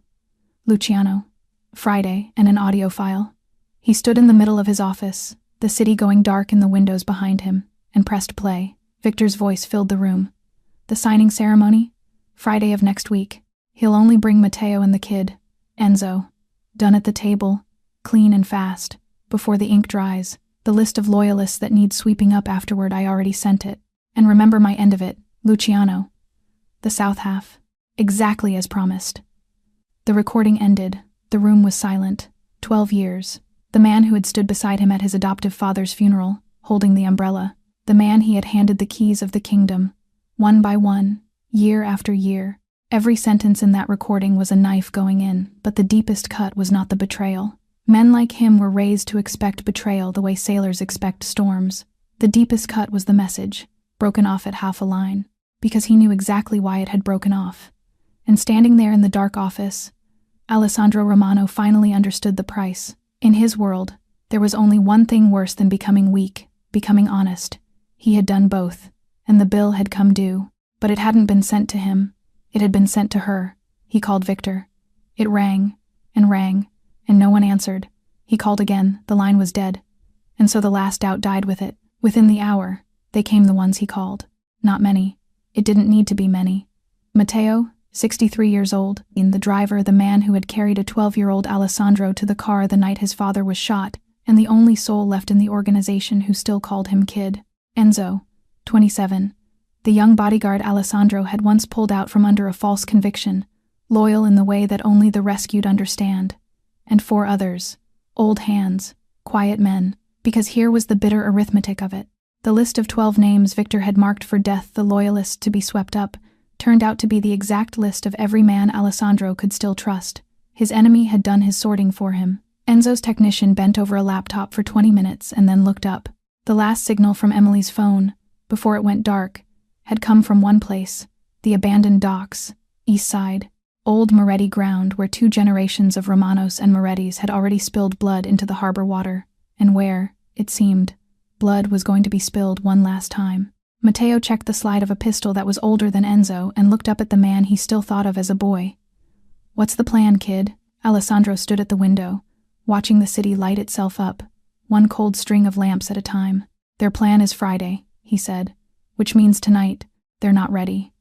Luciano. Friday, and an audio file. He stood in the middle of his office, the city going dark in the windows behind him, and pressed play. Victor's voice filled the room. The signing ceremony? Friday of next week. He'll only bring Matteo and the kid. Enzo. Done at the table, clean and fast, before the ink dries. The list of loyalists that need sweeping up afterward, I already sent it. And remember my end of it, Luciano. The south half. Exactly as promised. The recording ended. The room was silent. 12 years. The man who had stood beside him at his adoptive father's funeral, holding the umbrella. The man he had handed the keys of the kingdom. One by one, year after year. Every sentence in that recording was a knife going in, but the deepest cut was not the betrayal. Men like him were raised to expect betrayal the way sailors expect storms. The deepest cut was the message, broken off at half a line, because he knew exactly why it had broken off. And standing there in the dark office, Alessandro Romano finally understood the price. In his world, there was only one thing worse than becoming weak, becoming honest. He had done both, and the bill had come due, but it hadn't been sent to him. It had been sent to her. He called Victor. It rang, and no one answered. He called again. The line was dead. And so the last doubt died with it. Within the hour, they came the ones he called. Not many. It didn't need to be many. Matteo, 63 years old, the driver, the man who had carried a 12-year-old Alessandro to the car the night his father was shot, and the only soul left in the organization who still called him kid. Enzo, 27. The young bodyguard Alessandro had once pulled out from under a false conviction, loyal in the way that only the rescued understand. And 4 others, old hands, quiet men, because here was the bitter arithmetic of it. The list of 12 names Victor had marked for death, the loyalists to be swept up, turned out to be the exact list of every man Alessandro could still trust. His enemy had done his sorting for him. Enzo's technician bent over a laptop for 20 minutes and then looked up. The last signal from Emily's phone, before it went dark, had come from one place, the abandoned docks, east side, old Moretti ground where 2 generations of Romanos and Morettis had already spilled blood into the harbor water, and where, it seemed, blood was going to be spilled one last time. Matteo checked the slide of a pistol that was older than Enzo and looked up at the man he still thought of as a boy. What's the plan, kid? Alessandro stood at the window, watching the city light itself up, one cold string of lamps at a time. Their plan is Friday, he said, which means tonight. They're not ready.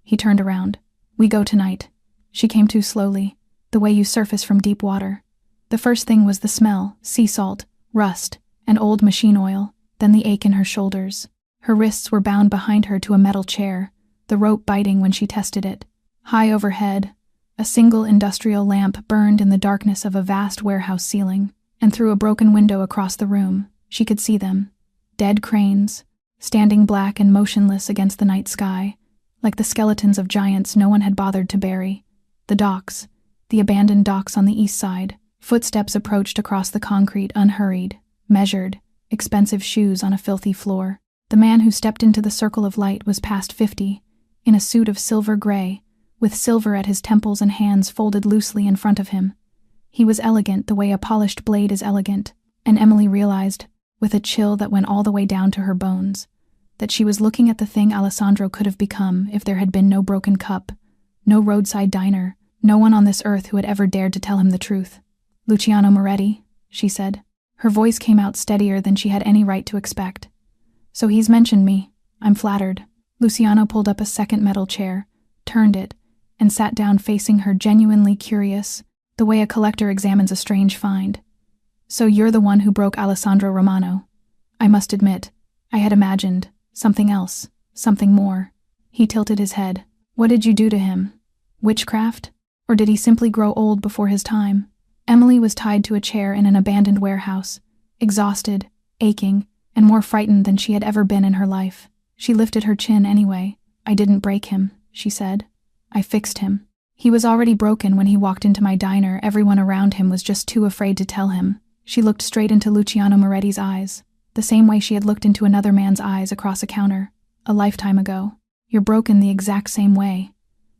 He turned around. We go tonight. She came to slowly, the way you surface from deep water. The first thing was the smell, sea salt, rust, and old machine oil, then the ache in her shoulders. Her wrists were bound behind her to a metal chair, the rope biting when she tested it. High overhead, a single industrial lamp burned in the darkness of a vast warehouse ceiling, and through a broken window across the room, she could see them. Dead cranes, standing black and motionless against the night sky, like the skeletons of giants no one had bothered to bury. The docks, the abandoned docks on the east side. Footsteps approached across the concrete, unhurried, measured, expensive shoes on a filthy floor. The man who stepped into the circle of light was past 50, in a suit of silver gray, with silver at his temples and hands folded loosely in front of him. He was elegant the way a polished blade is elegant, and Emily realized, with a chill that went all the way down to her bones, that she was looking at the thing Alessandro could have become if there had been no broken cup, no roadside diner, no one on this earth who had ever dared to tell him the truth. Luciano Moretti, she said. Her voice came out steadier than she had any right to expect. So he's mentioned me. I'm flattered. Luciano pulled up a second metal chair, turned it, and sat down facing her, genuinely curious, the way a collector examines a strange find. So you're the one who broke Alessandro Romano. I must admit, I had imagined something else, something more. He tilted his head. What did you do to him? Witchcraft? Or did he simply grow old before his time? Emily was tied to a chair in an abandoned warehouse, exhausted, aching, and more frightened than she had ever been in her life. She lifted her chin anyway. I didn't break him, she said. I fixed him. He was already broken when he walked into my diner. Everyone around him was just too afraid to tell him. She looked straight into Luciano Moretti's eyes, the same way she had looked into another man's eyes across a counter, a lifetime ago. You're broken the exact same way.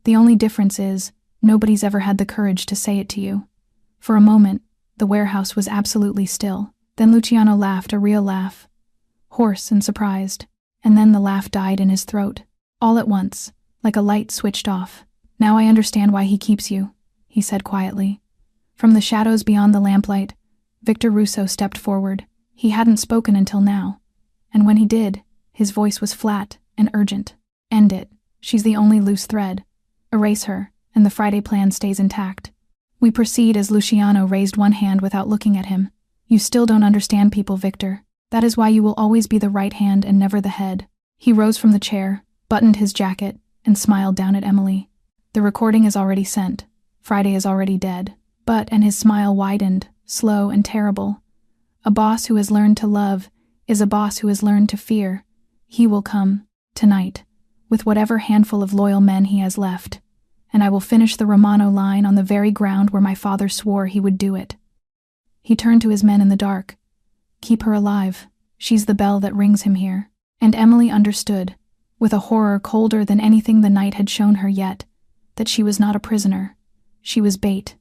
The only difference is, nobody's ever had the courage to say it to you. For a moment, the warehouse was absolutely still. Then Luciano laughed, a real laugh, hoarse and surprised, and then the laugh died in his throat. All at once, like a light switched off. "Now I understand why he keeps you," he said quietly. From the shadows beyond the lamplight, Victor Russo stepped forward. He hadn't spoken until now, and when he did, his voice was flat and urgent. "End it. She's the only loose thread. Erase her, and the Friday plan stays intact." We proceed as Luciano raised one hand without looking at him. "You still don't understand people, Victor. That is why you will always be the right hand and never the head." He rose from the chair, buttoned his jacket, and smiled down at Emily. "The recording is already sent. Friday is already dead." But, and his smile widened, slow and terrible, a boss who has learned to love is a boss who has learned to fear. He will come, tonight, with whatever handful of loyal men he has left, and I will finish the Romano line on the very ground where my father swore he would do it. He turned to his men in the dark. "Keep her alive. She's the bell that rings him here." And Emily understood, with a horror colder than anything the night had shown her yet, that she was not a prisoner. She was bait.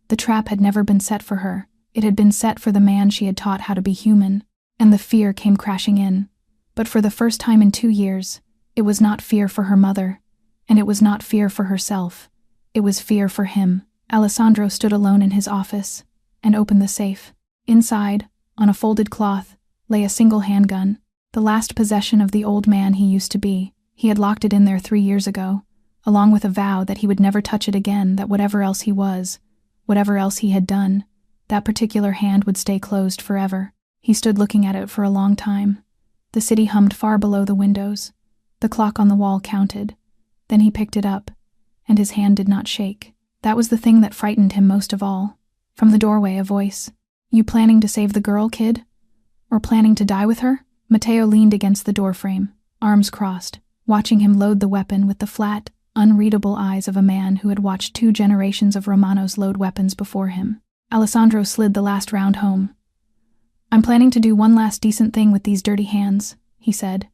The trap had never been set for her. It had been set for the man she had taught how to be human, and the fear came crashing in. But for the first time in 2 years, it was not fear for her mother, and it was not fear for herself. It was fear for him. Alessandro stood alone in his office and opened the safe. Inside, on a folded cloth, lay a single handgun, the last possession of the old man he used to be. He had locked it in there 3 years ago, along with a vow that he would never touch it again, that whatever else he was, whatever else he had done, that particular hand would stay closed forever. He stood looking at it for a long time. The city hummed far below the windows. The clock on the wall counted. Then he picked it up, and his hand did not shake. That was the thing that frightened him most of all. From the doorway, a voice. "You planning to save the girl, kid? Or planning to die with her?" Matteo leaned against the doorframe, arms crossed, watching him load the weapon with the flat, unreadable eyes of a man who had watched 2 generations of Romanos load weapons before him. Alessandro slid the last round home. "I'm planning to do one last decent thing with these dirty hands," he said.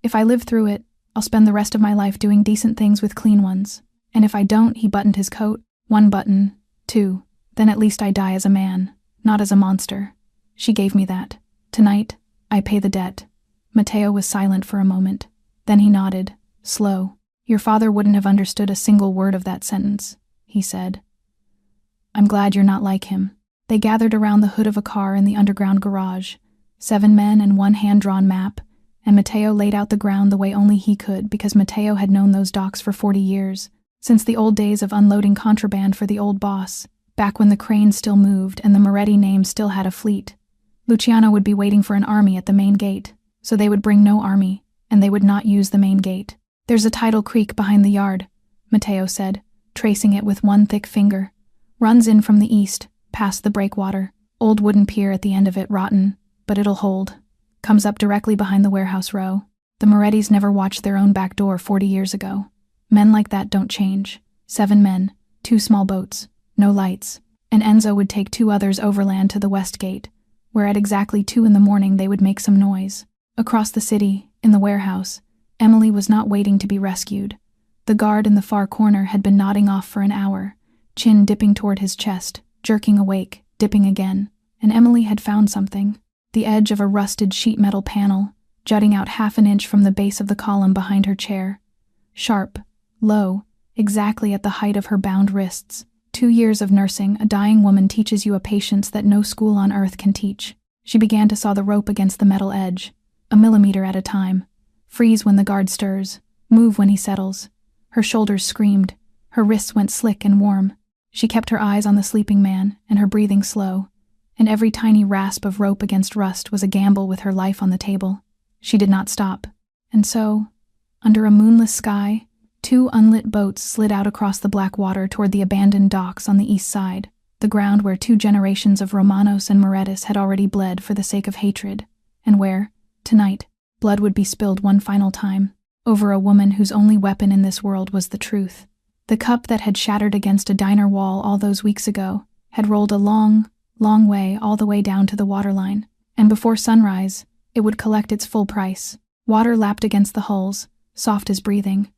"If I live through it, I'll spend the rest of my life doing decent things with clean ones. And if I don't," he buttoned his coat, "1 button, 2, then at least I die as a man, not as a monster. She gave me that. Tonight, I pay the debt." Matteo was silent for a moment. Then he nodded, slow. "Your father wouldn't have understood a single word of that sentence," he said. "I'm glad you're not like him." They gathered around the hood of a car in the underground garage, 7 men and 1 hand-drawn map, and Matteo laid out the ground the way only he could, because Matteo had known those docks for 40 years, since the old days of unloading contraband for the old boss, back when the crane still moved and the Moretti name still had a fleet. Luciano would be waiting for an army at the main gate, so they would bring no army, and they would not use the main gate. "There's a tidal creek behind the yard," Matteo said, tracing it with one thick finger. "Runs in from the east, past the breakwater. Old wooden pier at the end of it, rotten, but it'll hold. Comes up directly behind the warehouse row. The Morettis never watched their own back door 40 years ago. Men like that don't change. 7 men, 2 small boats, no lights, and Enzo would take 2 others overland to the west gate, where at exactly 2 in the morning they would make some noise. Across the city, in the warehouse, Emily was not waiting to be rescued. The guard in the far corner had been nodding off for an hour, chin dipping toward his chest, jerking awake, dipping again, and Emily had found something. The edge of a rusted sheet metal panel, jutting out half an inch from the base of the column behind her chair. Sharp, low, exactly at the height of her bound wrists. 2 years of nursing, a dying woman teaches you a patience that no school on earth can teach. She began to saw the rope against the metal edge, a millimeter at a time. Freeze when the guard stirs, move when he settles. Her shoulders screamed, her wrists went slick and warm. She kept her eyes on the sleeping man, and her breathing slow, and every tiny rasp of rope against rust was a gamble with her life on the table. She did not stop. And so, under a moonless sky, 2 unlit boats slid out across the black water toward the abandoned docks on the east side, the ground where 2 generations of Romanos and Morettis had already bled for the sake of hatred, and where, tonight, blood would be spilled one final time, over a woman whose only weapon in this world was the truth. The cup that had shattered against a diner wall all those weeks ago had rolled a long, long way all the way down to the waterline, and before sunrise, it would collect its full price. Water lapped against the hulls, soft as breathing.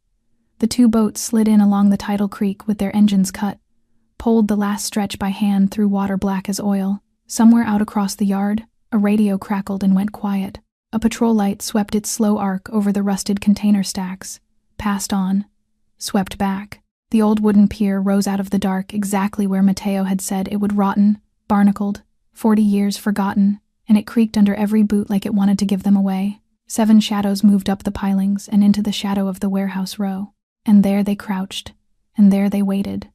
The 2 boats slid in along the tidal creek with their engines cut, poled the last stretch by hand through water black as oil. Somewhere out across the yard, a radio crackled and went quiet. A patrol light swept its slow arc over the rusted container stacks, passed on, swept back. The old wooden pier rose out of the dark exactly where Matteo had said it would, rotten, barnacled, 40 years forgotten, and it creaked under every boot like it wanted to give them away. 7 shadows moved up the pilings and into the shadow of the warehouse row. And there they crouched, and there they waited,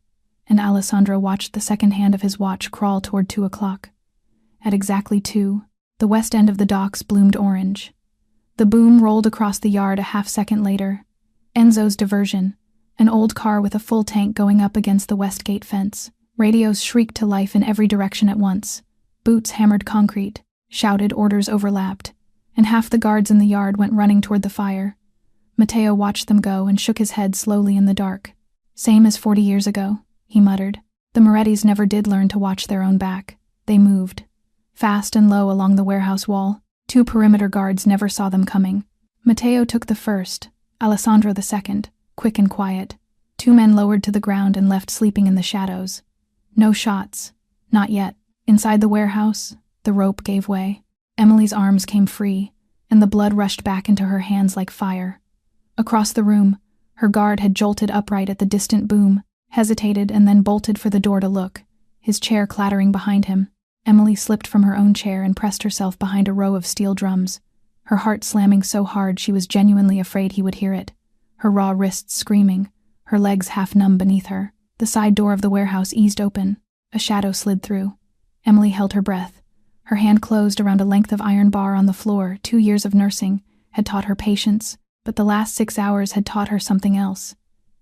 and Alessandro watched the second hand of his watch crawl toward 2 o'clock. At exactly 2, the west end of the docks bloomed orange. The boom rolled across the yard a half-second later. Enzo's diversion, an old car with a full tank going up against the west gate fence. Radios shrieked to life in every direction at once. Boots hammered concrete, shouted, orders overlapped, and half the guards in the yard went running toward the fire. Matteo watched them go and shook his head slowly in the dark. Same as 40 years ago, he muttered. The Morettis never did learn to watch their own back. They moved, fast and low along the warehouse wall. 2 perimeter guards never saw them coming. Matteo took the first, Alessandro the second, quick and quiet. 2 men lowered to the ground and left sleeping in the shadows. No shots. Not yet. Inside the warehouse, the rope gave way. Emily's arms came free, and the blood rushed back into her hands like fire. Across the room, her guard had jolted upright at the distant boom, hesitated, and then bolted for the door to look, his chair clattering behind him. Emily slipped from her own chair and pressed herself behind a row of steel drums, her heart slamming so hard she was genuinely afraid he would hear it, her raw wrists screaming, her legs half numb beneath her. The side door of the warehouse eased open. A shadow slid through. Emily held her breath. Her hand closed around a length of iron bar on the floor. 2 years of nursing had taught her patience, but the last 6 hours had taught her something else,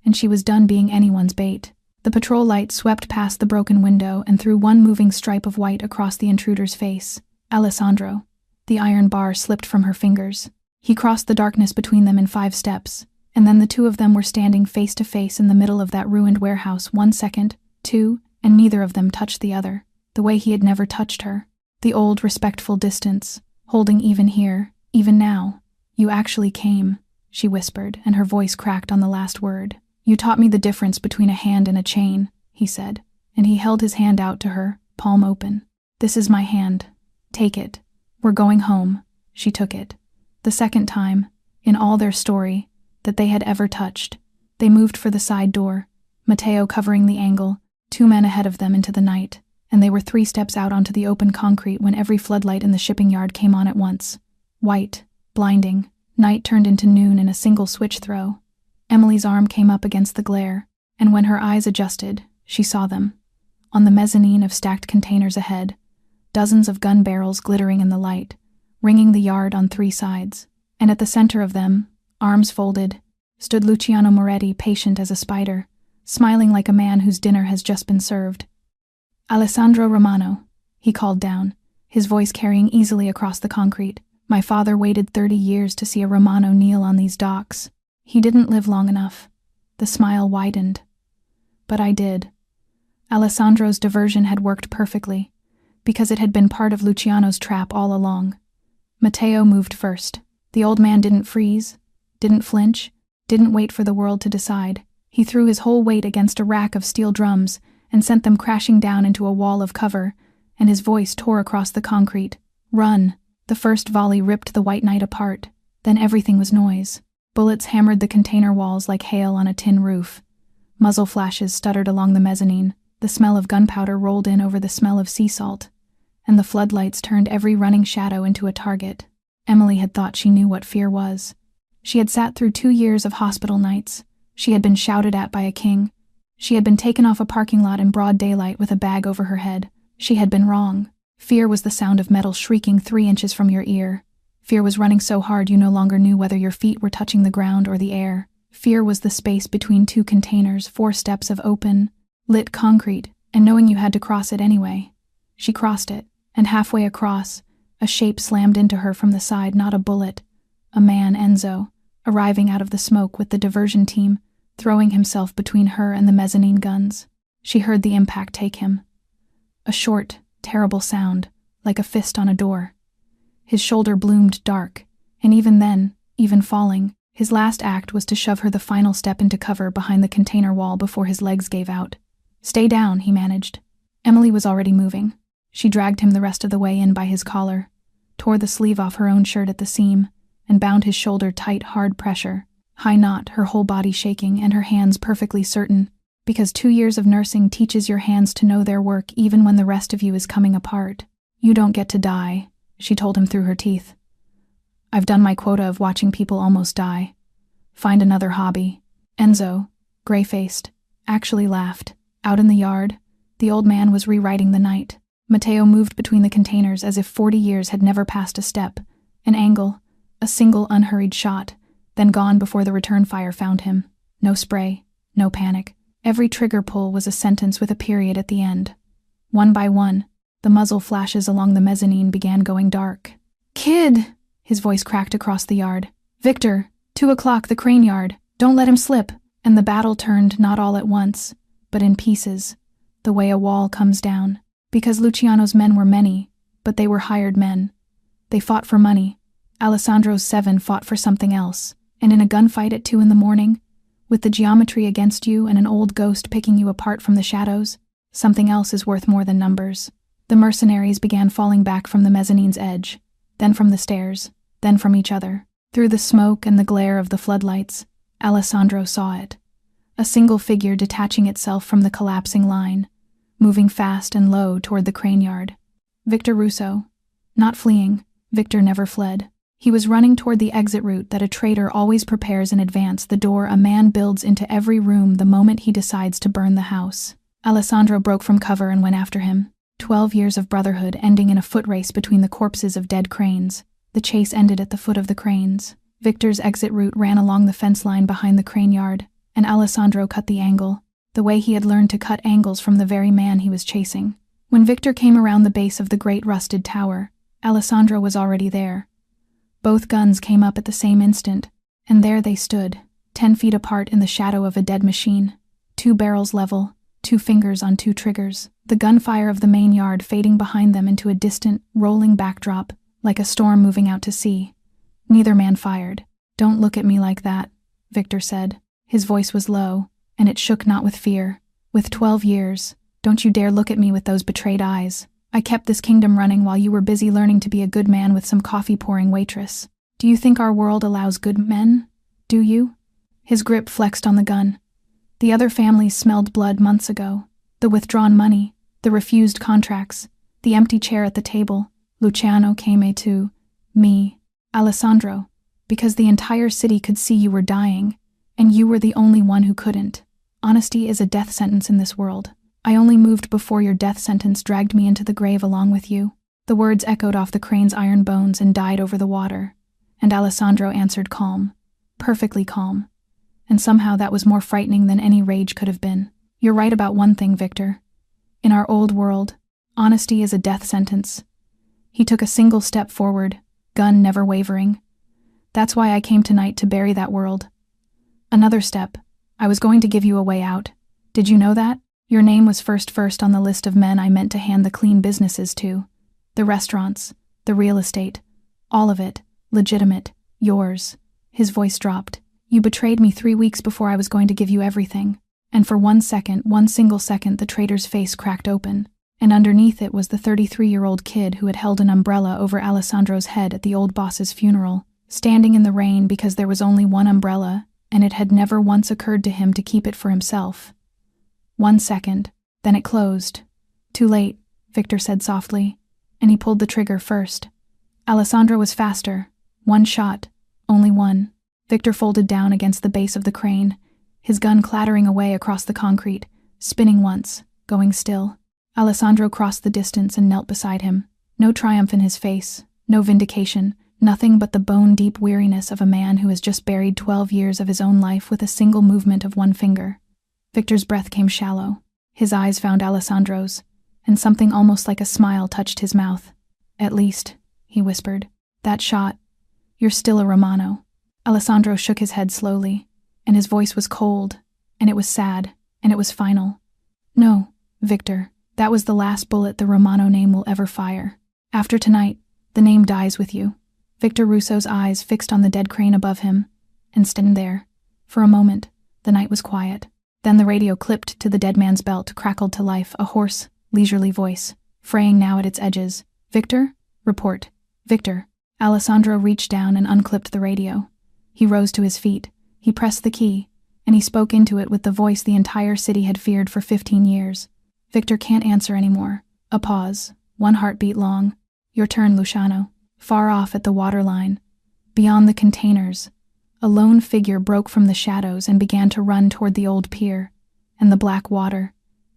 and she was done being anyone's bait. The patrol light swept past the broken window and threw one moving stripe of white across the intruder's face. Alessandro. The iron bar slipped from her fingers. He crossed the darkness between them in 5 steps, and then the 2 of them were standing face to face in the middle of that ruined warehouse. 1 second, 2, and neither of them touched the other, the way he had never touched her. The old, respectful distance, holding even here, even now. You actually came, she whispered, and her voice cracked on the last word. You taught me the difference between a hand and a chain, he said, and he held his hand out to her, palm open. This is my hand. Take it. We're going home. She took it. The second time, in all their story, that they had ever touched. They moved for the side door, Matteo covering the angle, 2 men ahead of them into the night, and they were 3 steps out onto the open concrete when every floodlight in the shipping yard came on at once. White, blinding, night turned into noon in a single switch throw. Emily's arm came up against the glare, and when her eyes adjusted, she saw them. On the mezzanine of stacked containers ahead, dozens of gun barrels glittering in the light, ringing the yard on 3 sides, and at the center of them, arms folded, stood Luciano Moretti, patient as a spider, smiling like a man whose dinner has just been served. Alessandro Romano, he called down, his voice carrying easily across the concrete. My father waited 30 years to see a Romano kneel on these docks. He didn't live long enough. The smile widened. But I did. Alessandro's diversion had worked perfectly, because it had been part of Luciano's trap all along. Matteo moved first. The old man didn't freeze, didn't flinch, didn't wait for the world to decide. He threw his whole weight against a rack of steel drums and sent them crashing down into a wall of cover, and his voice tore across the concrete. Run! The first volley ripped the white night apart. Then everything was noise. Bullets hammered the container walls like hail on a tin roof. Muzzle flashes stuttered along the mezzanine. The smell of gunpowder rolled in over the smell of sea salt, and the floodlights turned every running shadow into a target. Emily had thought she knew what fear was. She had sat through 2 years of hospital nights. She had been shouted at by a king. She had been taken off a parking lot in broad daylight with a bag over her head. She had been wrong. Fear was the sound of metal shrieking 3 inches from your ear. Fear was running so hard you no longer knew whether your feet were touching the ground or the air. Fear was the space between 2 containers, 4 steps of open, lit concrete, and knowing you had to cross it anyway. She crossed it, and halfway across, a shape slammed into her from the side, not a bullet. A man, Enzo, arriving out of the smoke with the diversion team, throwing himself between her and the mezzanine guns. She heard the impact take him. A short, terrible sound, like a fist on a door. His shoulder bloomed dark, and even then, even falling, his last act was to shove her the final step into cover behind the container wall before his legs gave out. Stay down, he managed. Emily was already moving. She dragged him the rest of the way in by his collar, tore the sleeve off her own shirt at the seam, and bound his shoulder tight, hard pressure. high knot, her whole body shaking and her hands perfectly certain, because 2 years of nursing teaches your hands to know their work even when the rest of you is coming apart. You don't get to die, she told him through her teeth. I've done my quota of watching people almost die. Find another hobby. Enzo, gray-faced, actually laughed. Out in the yard, the old man was rewriting the night. Matteo moved between the containers as if 40 years had never passed a step. An angle, a single unhurried shot, then gone before the return fire found him. No spray, no panic. Every trigger pull was a sentence with a period at the end. One by one, the muzzle flashes along the mezzanine began going dark. "Kid!" His voice cracked across the yard. "Victor, 2 o'clock, the crane yard. Don't let him slip." And the battle turned not all at once, but in pieces, the way a wall comes down. Because Luciano's men were many, but they were hired men. They fought for money. Alessandro's 7 fought for something else. And in a gunfight at 2 in the morning, with the geometry against you and an old ghost picking you apart from the shadows, something else is worth more than numbers. The mercenaries began falling back from the mezzanine's edge, then from the stairs, then from each other. Through the smoke and the glare of the floodlights, Alessandro saw it. A single figure detaching itself from the collapsing line, moving fast and low toward the crane yard. Victor Russo. Not fleeing, Victor never fled. He was running toward the exit route that a traitor always prepares in advance, the door a man builds into every room the moment he decides to burn the house. Alessandro broke from cover and went after him. 12 years of brotherhood ending in a foot race between the corpses of dead cranes. The chase ended at the foot of the cranes. Victor's exit route ran along the fence line behind the crane yard, and Alessandro cut the angle, the way he had learned to cut angles from the very man he was chasing. When Victor came around the base of the great rusted tower, Alessandro was already there. Both guns came up at the same instant, and there they stood, 10 feet apart in the shadow of a dead machine. 2 barrels level, 2 fingers on 2 triggers. The gunfire of the main yard fading behind them into a distant, rolling backdrop, like a storm moving out to sea. Neither man fired. "Don't look at me like that," Victor said. His voice was low, and it shook not with fear. "With 12 years, don't you dare look at me with those betrayed eyes. I kept this kingdom running while you were busy learning to be a good man with some coffee-pouring waitress. Do you think our world allows good men? Do you?" His grip flexed on the gun. The other families smelled blood months ago. The withdrawn money, the refused contracts, the empty chair at the table. Luciano came to me, Alessandro, because the entire city could see you were dying, and you were the only one who couldn't. Honesty is a death sentence in this world. I only moved before your death sentence dragged me into the grave along with you. The words echoed off the crane's iron bones and died over the water, and Alessandro answered calm, perfectly calm. And somehow that was more frightening than any rage could have been. You're right about one thing, Victor. In our old world, honesty is a death sentence. He took a single step forward, gun never wavering. That's why I came tonight, to bury that world. Another step. I was going to give you a way out. Did you know that? Your name was first on the list of men I meant to hand the clean businesses to. The restaurants, the real estate, all of it, legitimate, yours. His voice dropped. You betrayed me 3 weeks before I was going to give you everything. And for one single second, the traitor's face cracked open, and underneath it was the 33-year-old kid who had held an umbrella over Alessandro's head at the old boss's funeral, standing in the rain because there was only one umbrella, and it had never once occurred to him to keep it for himself. 1 second, then it closed. Too late, Victor said softly, and he pulled the trigger first. Alessandro was faster. 1 shot, only one. Victor folded down against the base of the crane, his gun clattering away across the concrete, spinning once, going still. Alessandro crossed the distance and knelt beside him. No triumph in his face, no vindication, nothing but the bone-deep weariness of a man who has just buried 12 years of his own life with a single movement of one finger. Victor's breath came shallow. His eyes found Alessandro's, and something almost like a smile touched his mouth. "At least," he whispered, "that shot. You're still a Romano." Alessandro shook his head slowly, and his voice was cold, and it was sad, and it was final. "No, Victor, that was the last bullet the Romano name will ever fire. After tonight, the name dies with you." Victor Russo's eyes fixed on the dead crane above him, and stayed there. For a moment, the night was quiet. Then the radio clipped to the dead man's belt, crackled to life, a hoarse, leisurely voice, fraying now at its edges. "Victor? Report. Victor." Alessandro reached down and unclipped the radio. He rose to his feet, He pressed the key, and he spoke into it with the voice the entire city had feared for 15 years. Victor can't answer anymore. A pause, one heartbeat long. Your turn, Luciano. Far off at the waterline, beyond the containers, a lone figure broke from the shadows and began to run toward the old pier, and the black water,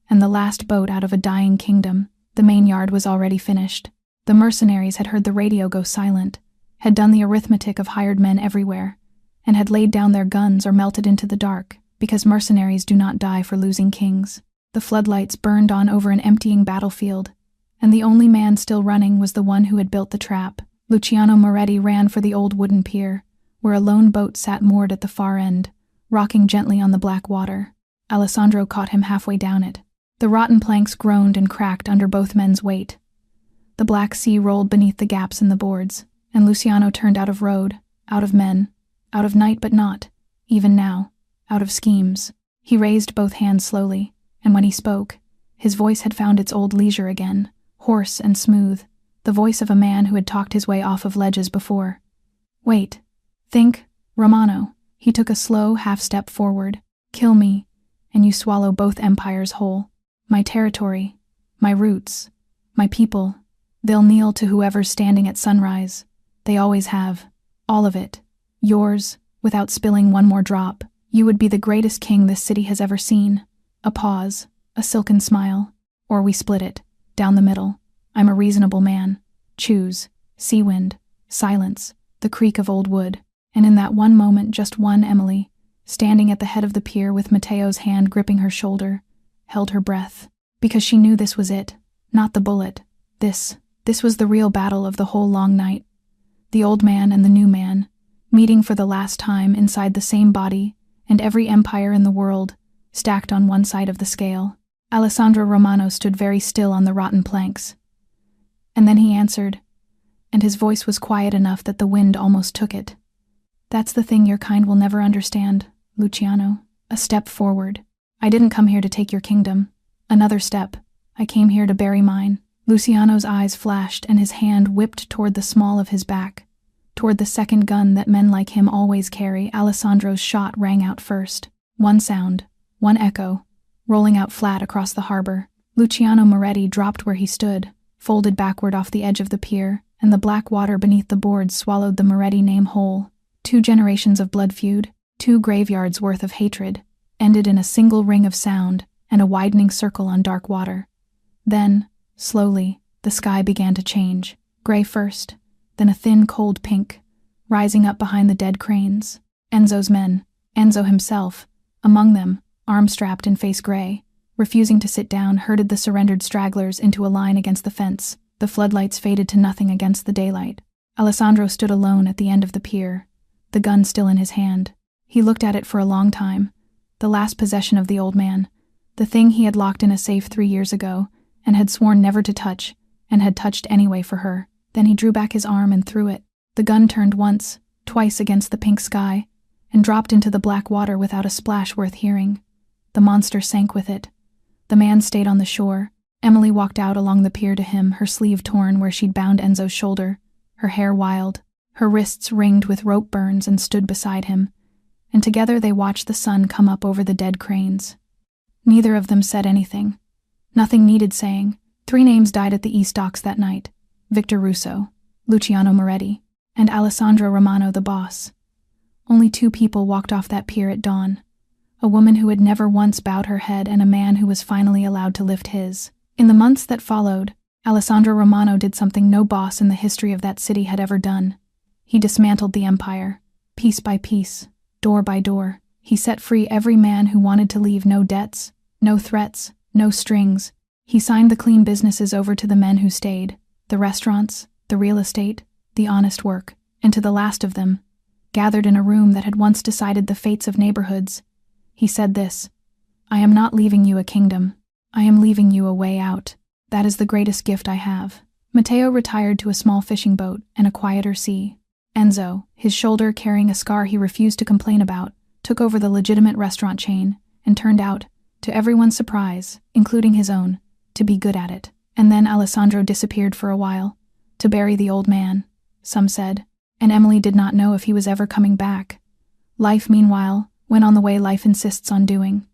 and the last boat out of a dying kingdom. The main yard was already finished. The mercenaries had heard the radio go silent, had done the arithmetic of hired men everywhere, and had laid down their guns or melted into the dark, because mercenaries do not die for losing kings. The floodlights burned on over an emptying battlefield, and the only man still running was the one who had built the trap. Luciano Moretti ran for the old wooden pier, where a lone boat sat moored at the far end, rocking gently on the black water. Alessandro caught him halfway down it. The rotten planks groaned and cracked under both men's weight. The black sea rolled beneath the gaps in the boards, and Luciano turned out of road, out of men, out of night, but not, even now, out of schemes. He raised both hands slowly, and when he spoke, his voice had found its old leisure again, hoarse and smooth, the voice of a man who had talked his way off of ledges before. Wait. Think, Romano. He took a slow half-step forward. Kill me, and you swallow both empires whole. My territory, my roots, my people. They'll kneel to whoever's standing at sunrise. They always have. All of it. Yours, without spilling one more drop. You would be the greatest king this city has ever seen. A pause, a silken smile. Or we split it, down the middle. I'm a reasonable man. Choose. Sea wind, silence, the creak of old wood. And in that one moment, just one, Emily, standing at the head of the pier with Matteo's hand gripping her shoulder, held her breath. Because she knew this was it, not the bullet. This was the real battle of the whole long night. The old man and the new man, meeting for the last time inside the same body, and every empire in the world, stacked on one side of the scale. Alessandro Romano stood very still on the rotten planks. And then he answered, and his voice was quiet enough that the wind almost took it. That's the thing your kind will never understand, Luciano. A step forward. I didn't come here to take your kingdom. Another step. I came here to bury mine. Luciano's eyes flashed and his hand whipped toward the small of his back, toward the second gun that men like him always carry. Alessandro's shot rang out first. One sound, one echo, rolling out flat across the harbor. Luciano Moretti dropped where he stood, folded backward off the edge of the pier, and the black water beneath the boards swallowed the Moretti name whole. 2 generations of blood feud, 2 graveyards worth of hatred, ended in a single ring of sound and a widening circle on dark water. Then, slowly, the sky began to change. Gray first, then a thin cold pink, rising up behind the dead cranes. Enzo's men, Enzo himself, among them, arm-strapped and face gray, refusing to sit down, herded the surrendered stragglers into a line against the fence. The floodlights faded to nothing against the daylight. Alessandro stood alone at the end of the pier, the gun still in his hand. He looked at it for a long time, the last possession of the old man, the thing he had locked in a safe 3 years ago, and had sworn never to touch, and had touched anyway for her. Then he drew back his arm and threw it. The gun turned once, twice against the pink sky, and dropped into the black water without a splash worth hearing. The monster sank with it. The man stayed on the shore. Emily walked out along the pier to him, her sleeve torn where she'd bound Enzo's shoulder, her hair wild, her wrists ringed with rope burns, and stood beside him, and together they watched the sun come up over the dead cranes. Neither of them said anything. Nothing needed saying. 3 names died at the East Docks that night: Victor Russo, Luciano Moretti, and Alessandro Romano, the boss. Only 2 people walked off that pier at dawn: a woman who had never once bowed her head and a man who was finally allowed to lift his. In the months that followed, Alessandro Romano did something no boss in the history of that city had ever done. He dismantled the empire, piece by piece, door by door. He set free every man who wanted to leave. No debts, no threats, no strings. He signed the clean businesses over to the men who stayed, the restaurants, the real estate, the honest work, and to the last of them, gathered in a room that had once decided the fates of neighborhoods, he said this: I am not leaving you a kingdom. I am leaving you a way out. That is the greatest gift I have. Matteo retired to a small fishing boat and a quieter sea. Enzo, his shoulder carrying a scar he refused to complain about, took over the legitimate restaurant chain and turned out, to everyone's surprise, including his own, to be good at it. And then Alessandro disappeared for a while, to bury the old man, some said, and Emily did not know if he was ever coming back. Life, meanwhile, went on the way life insists on doing.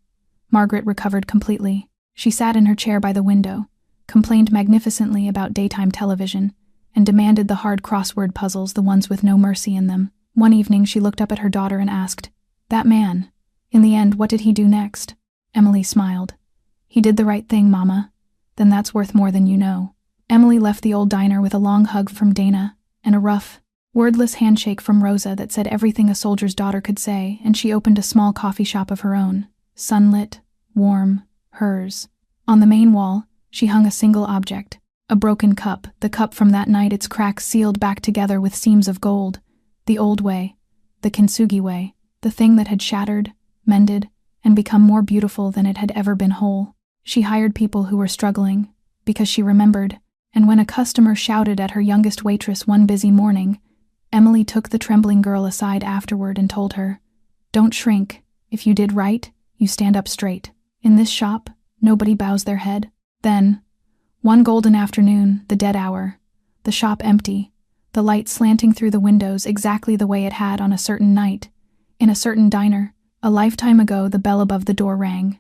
Margaret recovered completely. She sat in her chair by the window, complained magnificently about daytime television, and demanded the hard crossword puzzles, the ones with no mercy in them. One evening she looked up at her daughter and asked, "That man, in the end, what did he do next?" Emily smiled. "He did the right thing, Mama. Then that's worth more than you know." Emily left the old diner with a long hug from Dana and a rough, wordless handshake from Rosa that said everything a soldier's daughter could say, and she opened a small coffee shop of her own, sunlit, warm, hers. On the main wall, she hung a single object, a broken cup, the cup from that night, its cracks sealed back together with seams of gold. The old way, the kintsugi way, the thing that had shattered, mended, and become more beautiful than it had ever been whole. She hired people who were struggling, because she remembered, and when a customer shouted at her youngest waitress one busy morning, Emily took the trembling girl aside afterward and told her, "Don't shrink. If you did right, you stand up straight. In this shop, nobody bows their head." Then, one golden afternoon, the dead hour, the shop empty, the light slanting through the windows exactly the way it had on a certain night, in a certain diner, a lifetime ago, the bell above the door rang.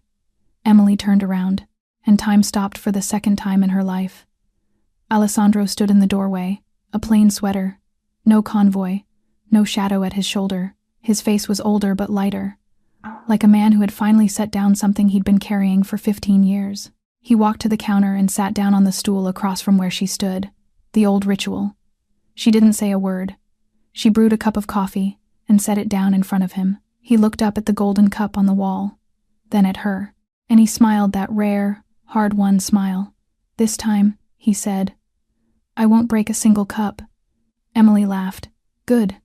Emily turned around, and time stopped for the second time in her life. Alessandro stood in the doorway, a plain sweater, no convoy, no shadow at his shoulder. His face was older but lighter, like a man who had finally set down something he'd been carrying for 15 years. He walked to the counter and sat down on the stool across from where she stood. The old ritual. She didn't say a word. She brewed a cup of coffee and set it down in front of him. He looked up at the golden cup on the wall, then at her, and he smiled that rare, hard-won smile. "This time," he said, "I won't break a single cup." Emily laughed. "Good,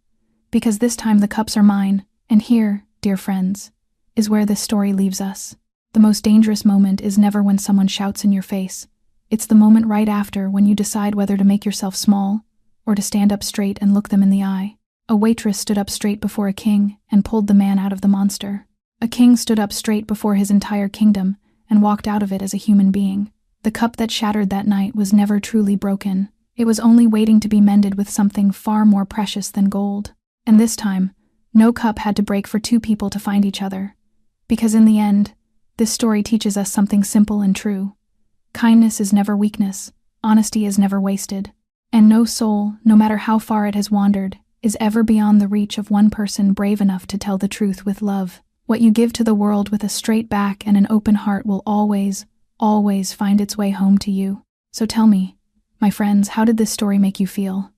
because this time the cups are mine, and here, dear friends, is where this story leaves us. The most dangerous moment is never when someone shouts in your face. It's the moment right after, when you decide whether to make yourself small or to stand up straight and look them in the eye. A waitress stood up straight before a king and pulled the man out of the monster. A king stood up straight before his entire kingdom and walked out of it as a human being. The cup that shattered that night was never truly broken. It was only waiting to be mended with something far more precious than gold. And this time, no cup had to break for two people to find each other. Because in the end, this story teaches us something simple and true. Kindness is never weakness, honesty is never wasted, and no soul, no matter how far it has wandered, is ever beyond the reach of one person brave enough to tell the truth with love. What you give to the world with a straight back and an open heart will always, always find its way home to you. So tell me, my friends, how did this story make you feel?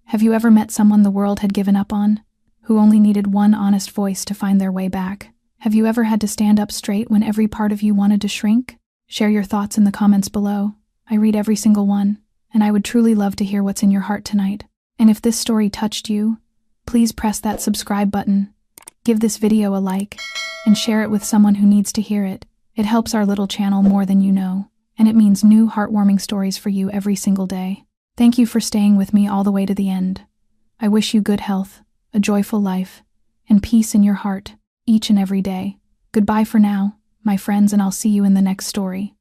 Have you ever met someone the world had given up on, who only needed one honest voice to find their way back? Have you ever had to stand up straight when every part of you wanted to shrink? Share your thoughts in the comments below. I read every single one, and I would truly love to hear what's in your heart tonight. And if this story touched you, please press that subscribe button, give this video a like, and share it with someone who needs to hear it. It helps our little channel more than you know, and it means new heartwarming stories for you every single day. Thank you for staying with me all the way to the end. I wish you good health, a joyful life, and peace in your heart, each and every day. Goodbye for now, my friends, and I'll see you in the next story.